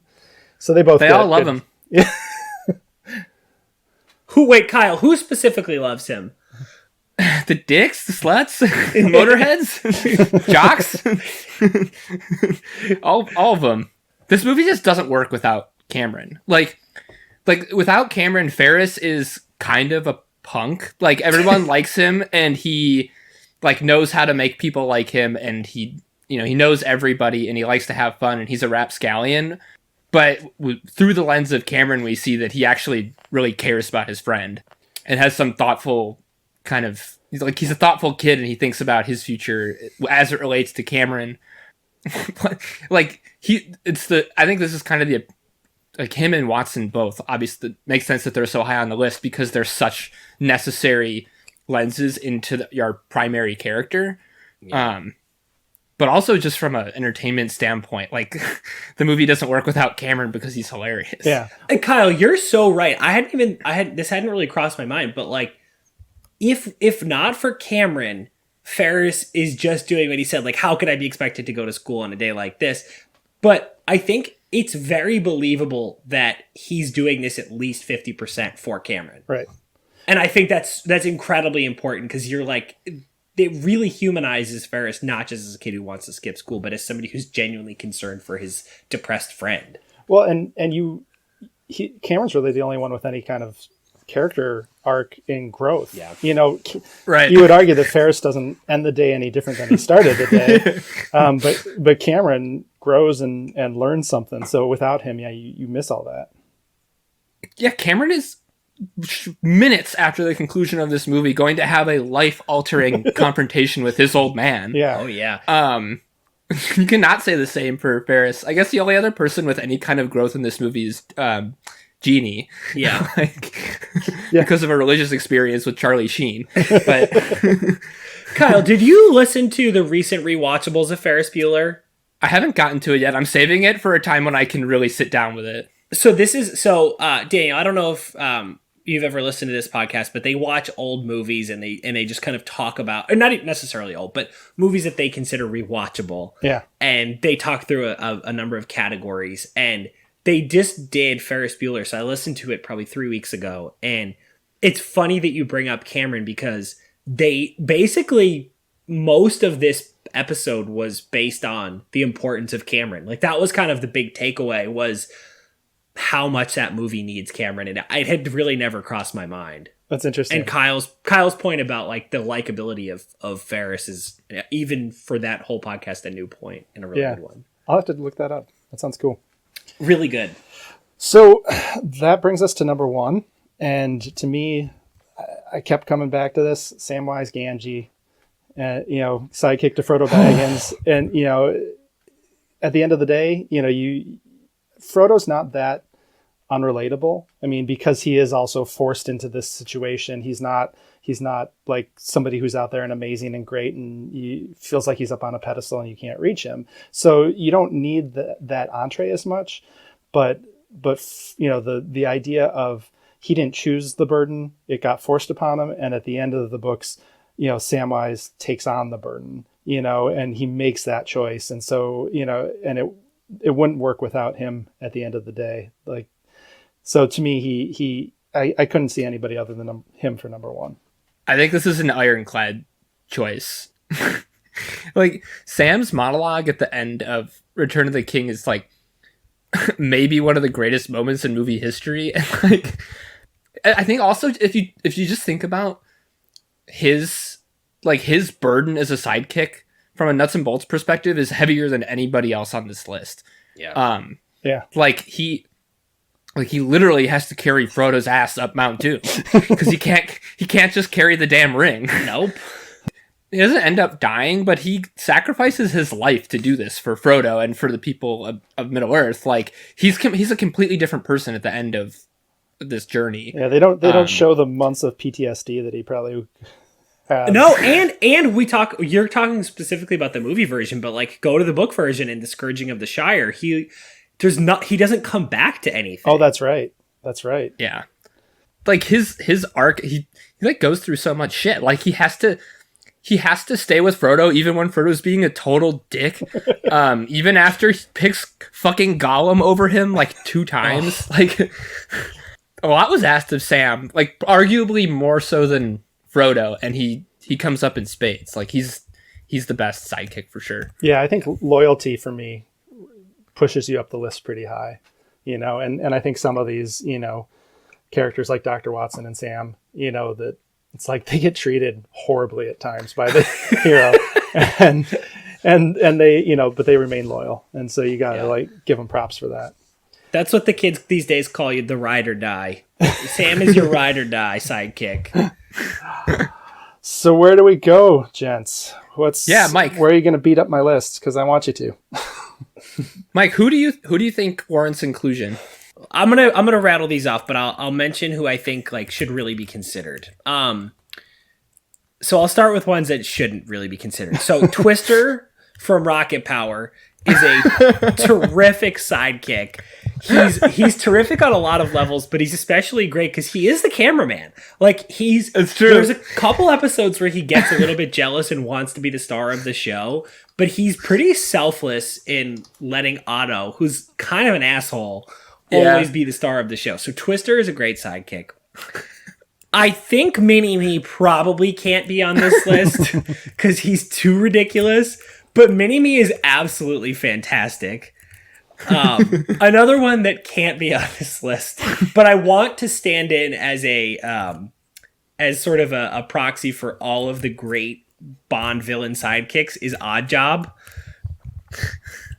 So they all love him. Yeah. Kyle, who specifically loves him? The dicks, the sluts, motorheads, jocks, all of them. This movie just doesn't work without Cameron. Like without Cameron, Ferris is kind of a punk. Like, everyone likes him, and he like knows how to make people like him, and he knows everybody, and he likes to have fun, and he's a rapscallion. But through the lens of Cameron, we see that he actually really cares about his friend and has some thoughtful kind of, he's a thoughtful kid, and he thinks about his future as it relates to Cameron. I think this is kind of like him and Watson both. Obviously, it makes sense that they're so high on the list because they're such necessary lenses into your primary character. Yeah. But also just from an entertainment standpoint, like, the movie doesn't work without Cameron because he's hilarious. Yeah. And Kyle, you're so right. This hadn't really crossed my mind, but like, if not for Cameron, Ferris is just doing what he said. Like, how could I be expected to go to school on a day like this? But I think it's very believable that he's doing this at least 50% for Cameron. Right. And I think that's incredibly important, because you're like, it really humanizes Ferris, not just as a kid who wants to skip school, but as somebody who's genuinely concerned for his depressed friend. Well, Cameron's really the only one with any kind of character arc in growth. Yeah. Right. You would argue that Ferris doesn't end the day any different than he started the day. But Cameron grows and learns something. So without him, you miss all that. Yeah, Cameron is minutes after the conclusion of this movie going to have a life-altering confrontation with his old man. Yeah. Oh, yeah. You cannot say the same for Ferris. I guess the only other person with any kind of growth in this movie is Jeannie. Yeah. Because of a religious experience with Charlie Sheen. But Kyle, did you listen to the recent rewatchables of Ferris Bueller? I haven't gotten to it yet. I'm saving it for a time when I can really sit down with it. So Daniel, I don't know if you've ever listened to this podcast, but they watch old movies and they just kind of talk about, or not necessarily old, but movies that they consider rewatchable. Yeah. And they talk through a number of categories, and they just did Ferris Bueller. So I listened to it probably 3 weeks ago, and it's funny that you bring up Cameron, because they basically, most of this episode was based on the importance of Cameron. Like, that was kind of the big takeaway, was how much that movie needs Cameron. And it had really never crossed my mind. That's interesting. And Kyle's point about like the likability of Ferris is, even for that whole podcast, a new point and a really good one. I'll have to look that up. That sounds cool. Really good. So that brings us to number 1. And to me, I kept coming back to this: Samwise Gamgee, sidekick to Frodo Baggins. And, at the end of the day, Frodo's not that unrelatable. I mean, because he is also forced into this situation. He's not like somebody who's out there and amazing and great, and he feels like he's up on a pedestal and you can't reach him. So you don't need that entree as much, but the idea of, he didn't choose the burden, it got forced upon him. And at the end of the books, Samwise takes on the burden, and he makes that choice. And so, and it wouldn't work without him at the end of the day. Like, so to me, I couldn't see anybody other than him for number 1. I think this is an ironclad choice. Like, Sam's monologue at the end of Return of the King is like maybe one of the greatest moments in movie history. And like, I think also, if you just think about his burden as a sidekick from a nuts and bolts perspective is heavier than anybody else on this list. Yeah. Like he literally has to carry Frodo's ass up Mount Doom, because he can't just carry the damn ring. Nope. He doesn't end up dying, but he sacrifices his life to do this for Frodo and for the people of Middle Earth. Like, he's a completely different person at the end of this journey. Yeah, they don't show the months of PTSD that he probably had. No, and you're talking specifically about the movie version, but like, go to the book version in The Scourging of the Shire. He doesn't come back to anything. Oh, that's right. Yeah. Like, his arc, he like goes through so much shit. Like, he has to stay with Frodo even when Frodo's being a total dick. Even after he picks fucking Gollum over him like 2 times. Oh. Like, a lot was asked of Sam, like arguably more so than Frodo, and he comes up in spades. Like, he's the best sidekick for sure. Yeah, I think loyalty for me pushes you up the list pretty high, and I think some of these, characters like Dr. Watson and Sam, that it's like they get treated horribly at times by the hero, and they, but they remain loyal, and so you gotta like give them props for that. That's what the kids these days call you, the ride or die. Sam is your ride or die sidekick. So where do we go, gents? Mike, where are you going to beat up my list? Because I want you to. Mike, who do you think warrants inclusion? I'm gonna rattle these off, but I'll mention who I think like should really be considered. So I'll start with ones that shouldn't really be considered. So Twister from Rocket Power is a terrific sidekick. He's terrific on a lot of levels, but he's especially great because he is the cameraman. Like, it's true. There's a couple episodes where he gets a little bit jealous and wants to be the star of the show, but he's pretty selfless in letting Otto, who's kind of an asshole, always be the star of the show. So Twister is a great sidekick. I think Mini-Me probably can't be on this list because he's too ridiculous, but Mini-Me is absolutely fantastic. Another one that can't be on this list, but I want to stand in as as sort of a proxy for all of the great Bond villain sidekicks is Oddjob.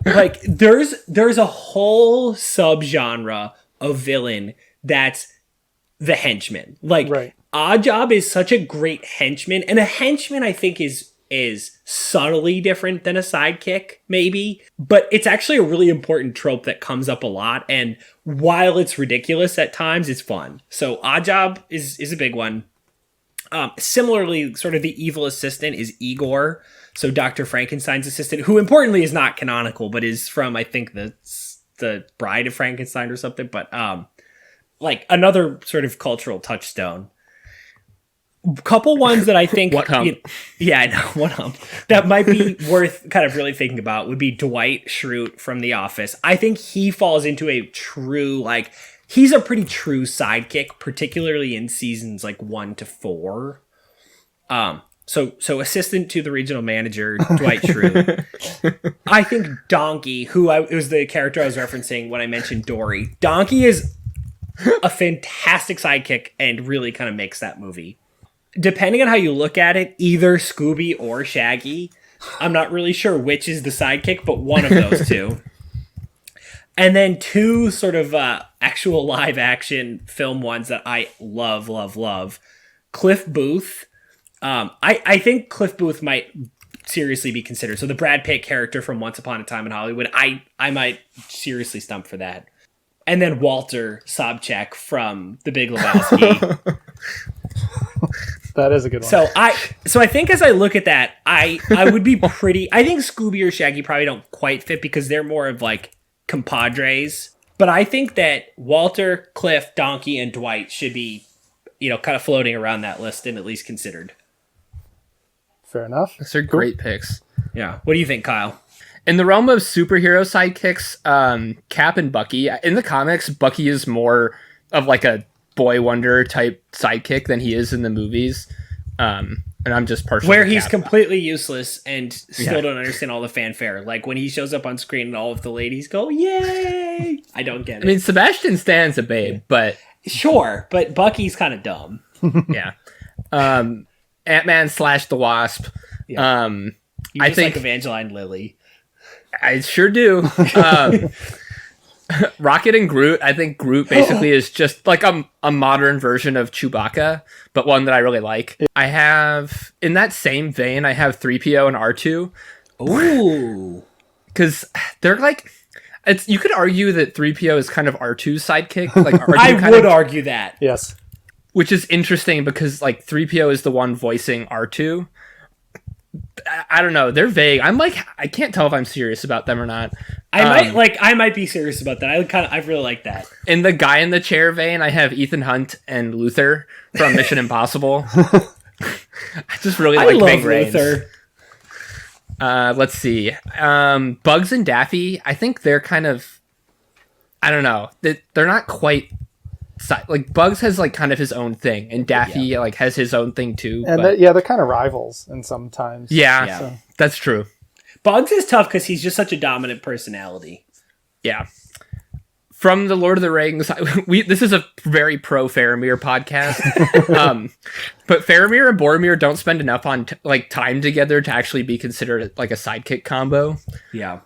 Like, there's a whole subgenre of villain that's the henchman. Like, right. Oddjob is such a great henchman, and a henchman I think is subtly different than a sidekick, maybe, but it's actually a really important trope that comes up a lot, and while it's ridiculous at times, it's fun. So Oddjob is a big one. Similarly, sort of the evil assistant is Igor, so Dr. Frankenstein's assistant, who importantly is not canonical, but is from, I think, the Bride of Frankenstein or something, but like another sort of cultural touchstone. Couple ones that I think, What hump? Yeah, I know, what hump that might be worth kind of really thinking about would be Dwight Schrute from The Office. I think he falls into a true, like, he's a pretty true sidekick, particularly in seasons like 1 to 4. So assistant to the regional manager, Dwight Schrute. I think Donkey, it was the character I was referencing when I mentioned Dory. Donkey is a fantastic sidekick and really kind of makes that movie. Depending on how you look at it, either Scooby or Shaggy. I'm not really sure which is the sidekick, but one of those two. And then 2 sort of actual live action film ones that I love. Cliff Booth. I think Cliff Booth might seriously be considered. So the Brad Pitt character from Once Upon a Time in Hollywood, I might seriously stump for that. And then Walter Sobchak from The Big Lebowski. That is a good one. So I think as I look at that, I would be pretty. I think Scooby or Shaggy probably don't quite fit because they're more of like compadres. But I think that Walter, Cliff, Donkey, and Dwight should be, kind of floating around that list and at least considered. Fair enough. Those are great picks. Yeah. What do you think, Kyle? In the realm of superhero sidekicks, Cap and Bucky. In the comics, Bucky is more of like a boy wonder type sidekick than he is in the movies. And I'm just partial. Where to he's Cap. completely useless and still don't understand all the fanfare. Like when he shows up on screen and all of the ladies go, "Yay!" I don't get it. I mean, Sebastian Stan's a babe, but sure, but Bucky's kind of dumb. yeah. Ant-Man / the Wasp. Yeah. You I just think like Evangeline Lilly. I sure do. Rocket and Groot. I think Groot basically is just like a modern version of Chewbacca, but one that I really like. I have, in that same vein, I have 3PO and R2. Ooh. Because they're like, you could argue that 3PO is kind of R2's sidekick. Like R2 I would argue that. Yes. Which is interesting because like 3PO is the one voicing R2. I don't know. They're vague. I'm like, I can't tell if I'm serious about them or not. I might be serious about that. I really like that. In the guy in the chair vein, I have Ethan Hunt and Luther from Mission Impossible. I just really like Big Brains. Luther. Let's see. Bugs and Daffy. I think they're kind of, I don't know. They're not quite. Like Bugs has like kind of his own thing, and Daffy like has his own thing too. And they're kind of rivals in sometimes. Yeah, so. That's true. Bugs is tough because he's just such a dominant personality. Yeah. From the Lord of the Rings, this is a very pro Faramir podcast, but Faramir and Boromir don't spend enough on time together to actually be considered like a sidekick combo. Yeah.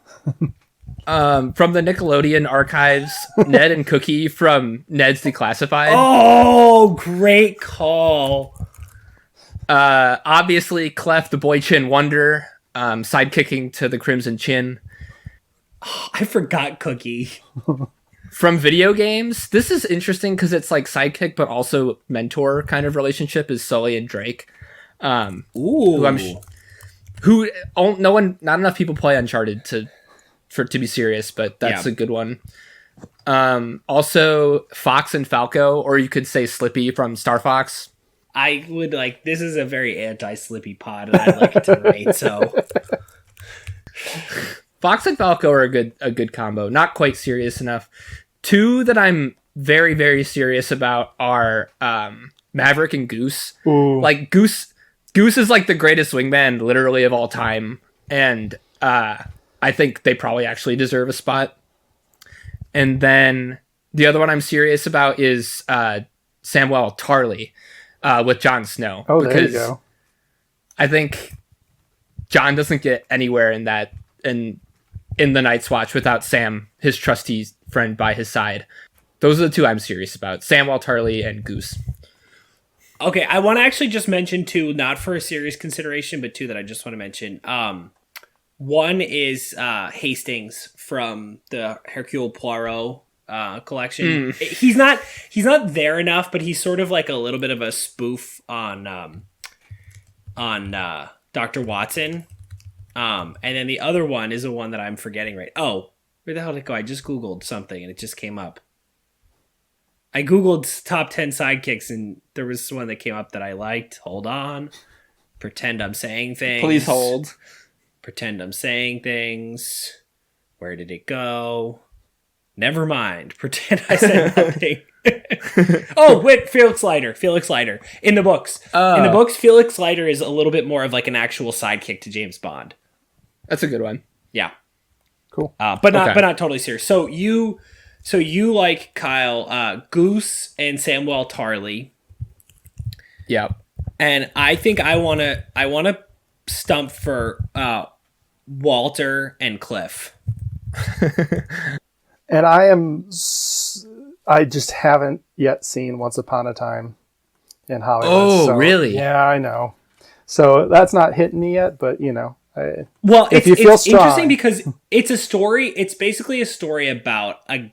From the Nickelodeon archives, Ned and Cookie from Ned's Declassified. Oh, great call. Obviously, Clef the Boy Chin Wonder, sidekicking to the Crimson Chin. Oh, I forgot Cookie. From video games, this is interesting because it's like sidekick but also mentor kind of relationship is Sully and Drake. Ooh. Not enough people play Uncharted to be serious, but that's a good one. Also Fox and Falco, or you could say Slippy from Star Fox. I would this is a very anti-Slippy pod, and I like it to rate, so. Fox and Falco are a good combo. Not quite serious enough. 2 that I'm very, very serious about are Maverick and Goose. Ooh. Like Goose is like the greatest wingman literally of all time, and I think they probably actually deserve a spot. And then the other one I'm serious about is Samwell Tarly with Jon Snow. Oh, there you go. I think Jon doesn't get anywhere in the Night's Watch without Sam, his trusty friend, by his side. Those are the 2 I'm serious about. Samwell Tarly and Goose. Okay, I want to actually just mention 2, not for a serious consideration, but 2 that I just want to mention. One is Hastings from the Hercule Poirot collection. He's not there enough, but he's sort of like a little bit of a spoof on Dr. Watson. And then the other one is the one that I'm forgetting right. Oh, where the hell did it go? I just Googled something and it just came up. I googled top 10 sidekicks, and there was one that came up that I liked. Hold on. Pretend I'm saying things. Please hold. Pretend I'm saying things. Where did it go? Never mind. Pretend I said nothing. Oh, wait, Felix Leiter. In the books. Felix Leiter is a little bit more of like an actual sidekick to James Bond. That's a good one. Yeah. Cool. But not totally serious. So you like, Kyle, Goose and Samuel Tarly. Yep. And I think I wanna stump for Walter and Cliff. And I just haven't yet seen Once Upon a Time in Hollywood. Oh, so, really? Yeah, I know. So that's not hitting me yet, but It's interesting because it's a story. It's basically a story about a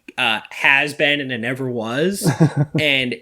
has been and a never was. And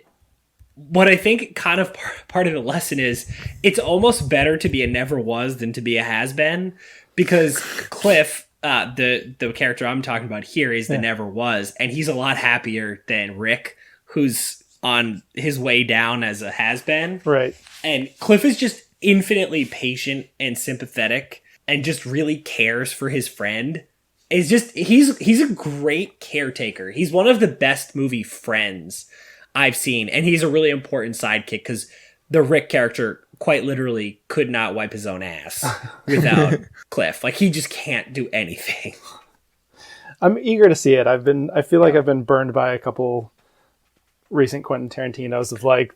what I think kind of part of the lesson is it's almost better to be a never was than to be a has been, because Cliff, the character I'm talking about here, is the never was, and he's a lot happier than Rick, who's on his way down as a has been. Right. And Cliff is just infinitely patient and sympathetic and just really cares for his friend. It's just he's a great caretaker. He's one of the best movie friends I've seen, and he's a really important sidekick because the Rick character quite literally could not wipe his own ass without Cliff. Like, he just can't do anything. I'm eager to see it. I feel like I've been burned by a couple recent Quentin Tarantinos of like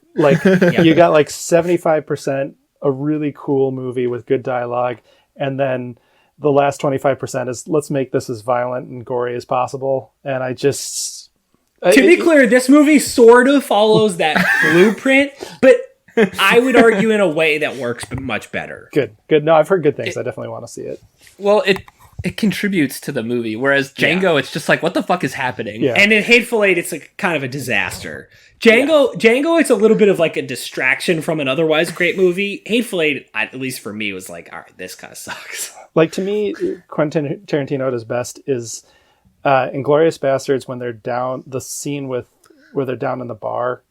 you got like 75% a really cool movie with good dialogue, and then the last 25% is let's make this as violent and gory as possible. And I just to be clear, this movie sort of follows that blueprint, but I would argue in a way that works much better. Good. No, I've heard good things. I definitely want to see it. Well, it contributes to the movie, whereas Django, it's just like, what the fuck is happening? Yeah. And in Hateful Eight, it's like kind of a disaster. Django, it's a little bit of like a distraction from an otherwise great movie. Hateful Eight, at least for me, was like, all right, this kind of sucks. Like, to me, Quentin Tarantino at his best is Inglourious Bastards, when they're down, the scene where they're down in the bar.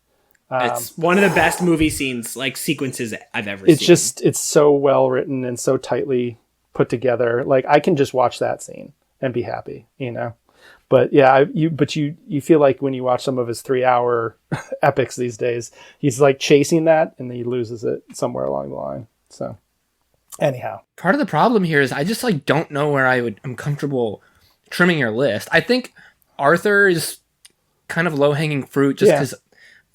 It's one of the best movie scenes, like sequences I've ever seen. It's so well written and so tightly put together. Like, I can just watch that scene and be happy, But yeah, you feel like when you watch some of his 3-hour epics these days, he's like chasing that and then he loses it somewhere along the line. So anyhow, part of the problem here is I just like don't know where I'm comfortable trimming your list. I think Arthur is kind of low hanging fruit just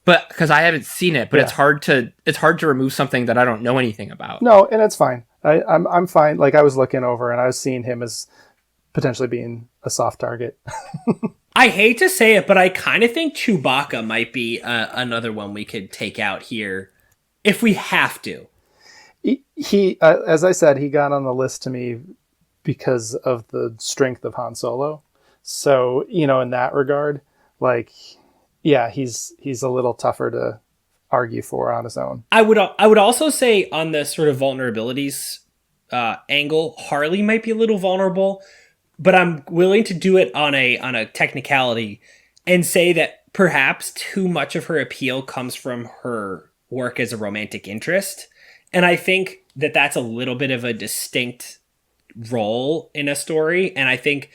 because I haven't seen it, but it's hard to remove something that I don't know anything about. No, and it's fine. I'm fine. Like, I was looking over and I was seeing him as potentially being a soft target. I hate to say it, but I kind of think Chewbacca might be another one we could take out here if we have to. He as I said, he got on the list to me because of the strength of Han Solo. So, in that regard, like, yeah, he's a little tougher to argue for on his own. I would also say on the sort of vulnerabilities angle, Harley might be a little vulnerable, but I'm willing to do it on a technicality and say that perhaps too much of her appeal comes from her work as a romantic interest. And I think that that's a little bit of a distinct role in a story. And I think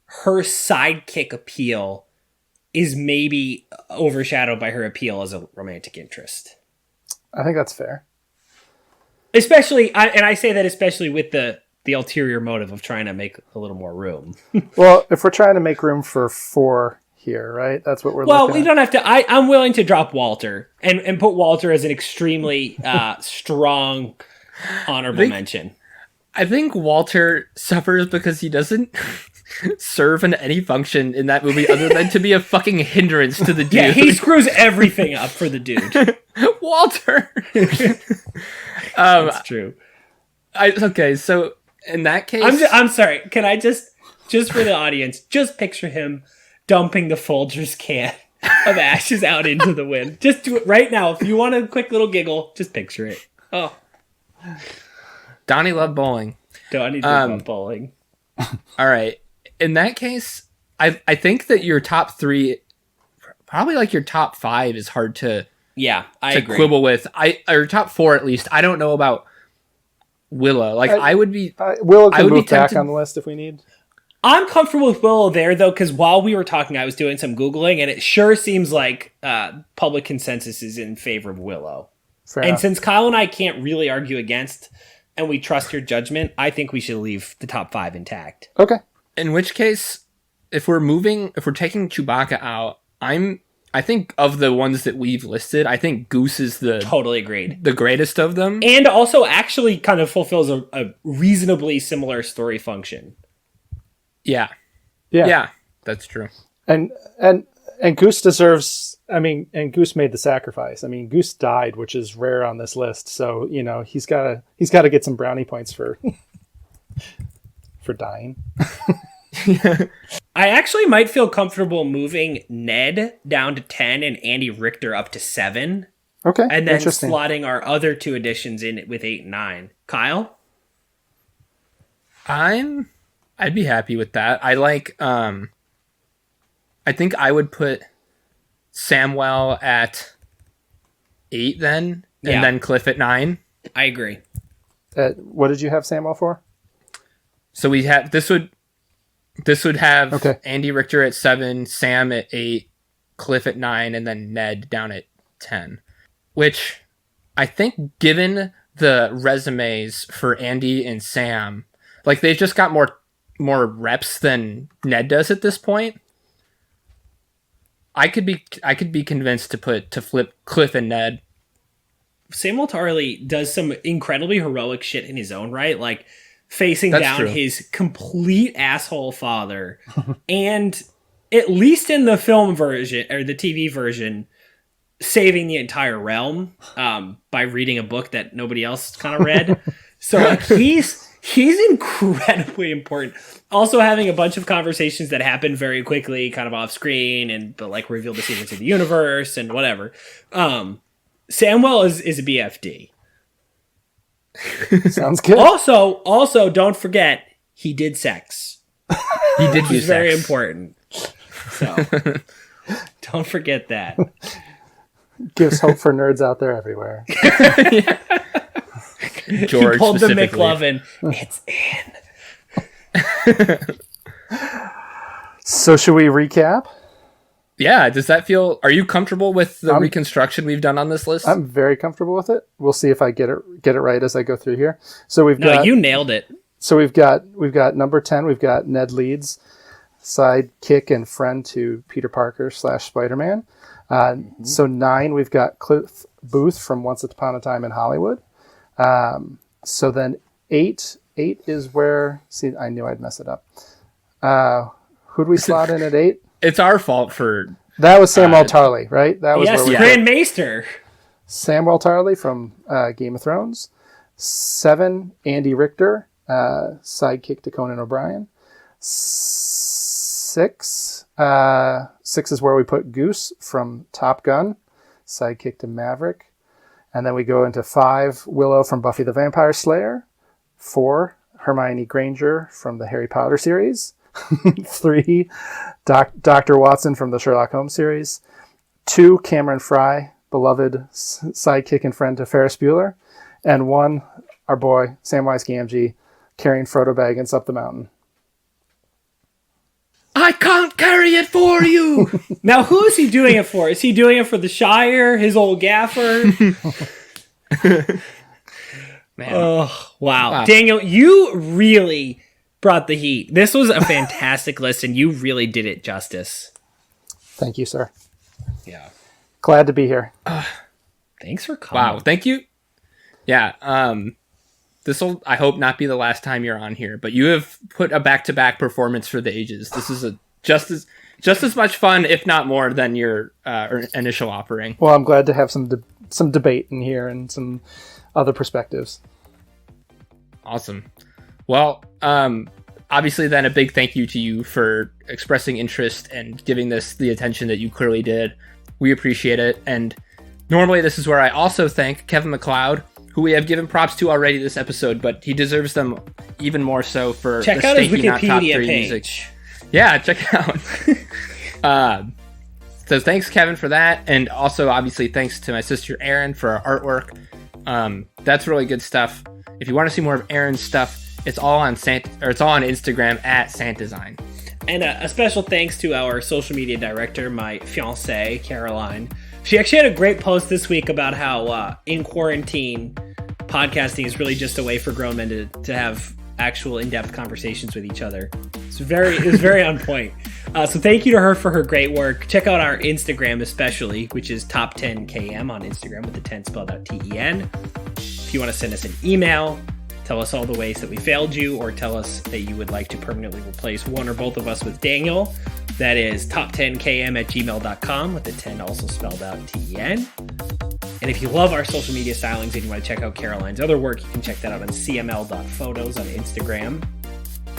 her sidekick appeal is maybe overshadowed by her appeal as a romantic interest. I think that's fair. Especially, I say that especially with the ulterior motive of trying to make a little more room. Well, if we're trying to make room for 4 here, right? That's what we're looking at. Well, we don't have to. I'm willing to drop Walter and put Walter as an extremely strong honorable mention. I think Walter suffers because he doesn't serve in any function in that movie other than to be a fucking hindrance to the dude. Yeah, he screws everything up for the dude. Walter! That's true. Okay, so in that case... I'm sorry, can I just for the audience, just picture him dumping the Folgers can of ashes out into the wind. Just do it right now. If you want a quick little giggle, just picture it. Oh. Donnie loved bowling. Donnie did love bowling. All right. In that case, I think that your top 3... probably like your top 5 is hard to I agree. quibble with. Or top 4 at least. I don't know about Willow. Like I would be. Willow can move back on the list if we need. I'm comfortable with Willow there, though, because while we were talking, I was doing some Googling, and it sure seems like public consensus is in favor of Willow. Fair and enough. Since Kyle and I can't really argue against, and we trust your judgment, I think we should leave the top 5 intact. Okay. In which case, if we're taking Chewbacca out, I think of the ones that we've listed, I think Goose is totally agreed, the greatest of them, and also actually kind of fulfills a reasonably similar story function. Yeah, that's true. And Goose deserves. I mean, and Goose made the sacrifice. I mean, Goose died, which is rare on this list. So he's got to get some brownie points for dying. I actually might feel comfortable moving Ned down to 10 and Andy Richter up to 7. Okay, and then slotting our other 2 additions in with 8 and 9. Kyle, I'd be happy with that. I like. I think I would put Samwell at 8 then, and then Cliff at 9. I agree. What did you have Samwell for? So we have this would have okay. Andy Richter at 7, Sam at 8, Cliff at 9, and then Ned down at 10. Which I think, given the resumes for Andy and Sam, like they've just got more reps than Ned does at this point. I could be convinced to flip Cliff and Ned. Samuel Tarly does some incredibly heroic shit in his own right, like facing down his complete asshole father, and at least in the film version or the TV version, saving the entire realm by reading a book that nobody else kind of read. So like he's incredibly important. Also having a bunch of conversations that happen very quickly, kind of off screen, but like reveal the secrets of the universe and whatever. Samwell is a BFD. Sounds good. Also, don't forget he did sex. He did do sex. Very important. So don't forget that. Gives hope for nerds out there everywhere. George he pulled the McLovin. It's in. So should we recap? Yeah, does that feel... Are you comfortable with the reconstruction we've done on this list? I'm very comfortable with it. We'll see if I get it right as I go through here. So you nailed it. So we've got number 10, we've got Ned Leeds, sidekick and friend to Peter Parker / Spider-Man. So 9, we've got Cliff Booth from Once Upon a Time in Hollywood. So then 8 is where... See, I knew I'd mess it up. Who'd we slot in at 8? It's our fault for... That was Samwell Tarly, right? That was Grand Maester. Samwell Tarly from Game of Thrones. 7, Andy Richter, sidekick to Conan O'Brien. 6 is where we put Goose from Top Gun, sidekick to Maverick. And then we go into 5, Willow from Buffy the Vampire Slayer. 4, Hermione Granger from the Harry Potter series. 3, Dr. Watson from the Sherlock Holmes series. 2, Cameron Fry, beloved sidekick and friend to Ferris Bueller. And 1, our boy, Samwise Gamgee, carrying Frodo Baggins up the mountain. I can't carry it for you! Now, who is he doing it for? Is he doing it for the Shire, his old gaffer? Man. Oh, wow. Daniel, you really brought the heat. This was a fantastic list, and you really did it justice. Thank you, sir. Yeah. Glad to be here. Thanks for coming. Wow, thank you. Yeah, this will, I hope, not be the last time you're on here, but you have put a back-to-back performance for the ages. This is just as much fun, if not more, than your initial offering. Well, I'm glad to have some debate in here and some other perspectives. Awesome. Well, obviously then a big thank you to you for expressing interest and giving this the attention that you clearly did. We appreciate it. And normally this is where I also thank Kevin MacLeod, who we have given props to already this episode, but he deserves them even more so for check the out his Stinky Not Top Wikipedia 3 page. music. Yeah, check it out. So thanks, Kevin, for that. And also, obviously, thanks to my sister, Erin, for our artwork. That's really good stuff. If you want to see more of Erin's stuff, it's all on Instagram at SantDesign. And a special thanks to our social media director, my fiancée, Caroline. She actually had a great post this week about how in quarantine, podcasting is really just a way for grown men to have actual in-depth conversations with each other. It was very on point. So thank you to her for her great work. Check out our Instagram especially, which is top10km on Instagram with the 10 spelled out TEN. If you want to send us an email, tell us all the ways that we failed you, or tell us that you would like to permanently replace one or both of us with Daniel, that is top10km@gmail.com with the 10 also spelled out TEN. And if you love our social media stylings and you want to check out Caroline's other work, you can check that out on cml.photos on Instagram.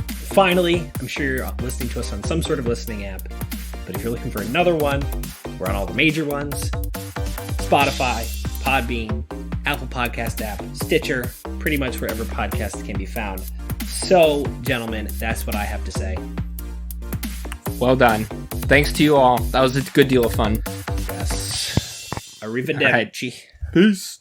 Finally, I'm sure you're listening to us on some sort of listening app, but if you're looking for another one, we're on all the major ones: Spotify, Podbean, Apple Podcast app, Stitcher, pretty much wherever podcasts can be found. So, gentlemen, that's what I have to say. Well done. Thanks to you all. That was a good deal of fun. Yes. Arrivederci. Peace.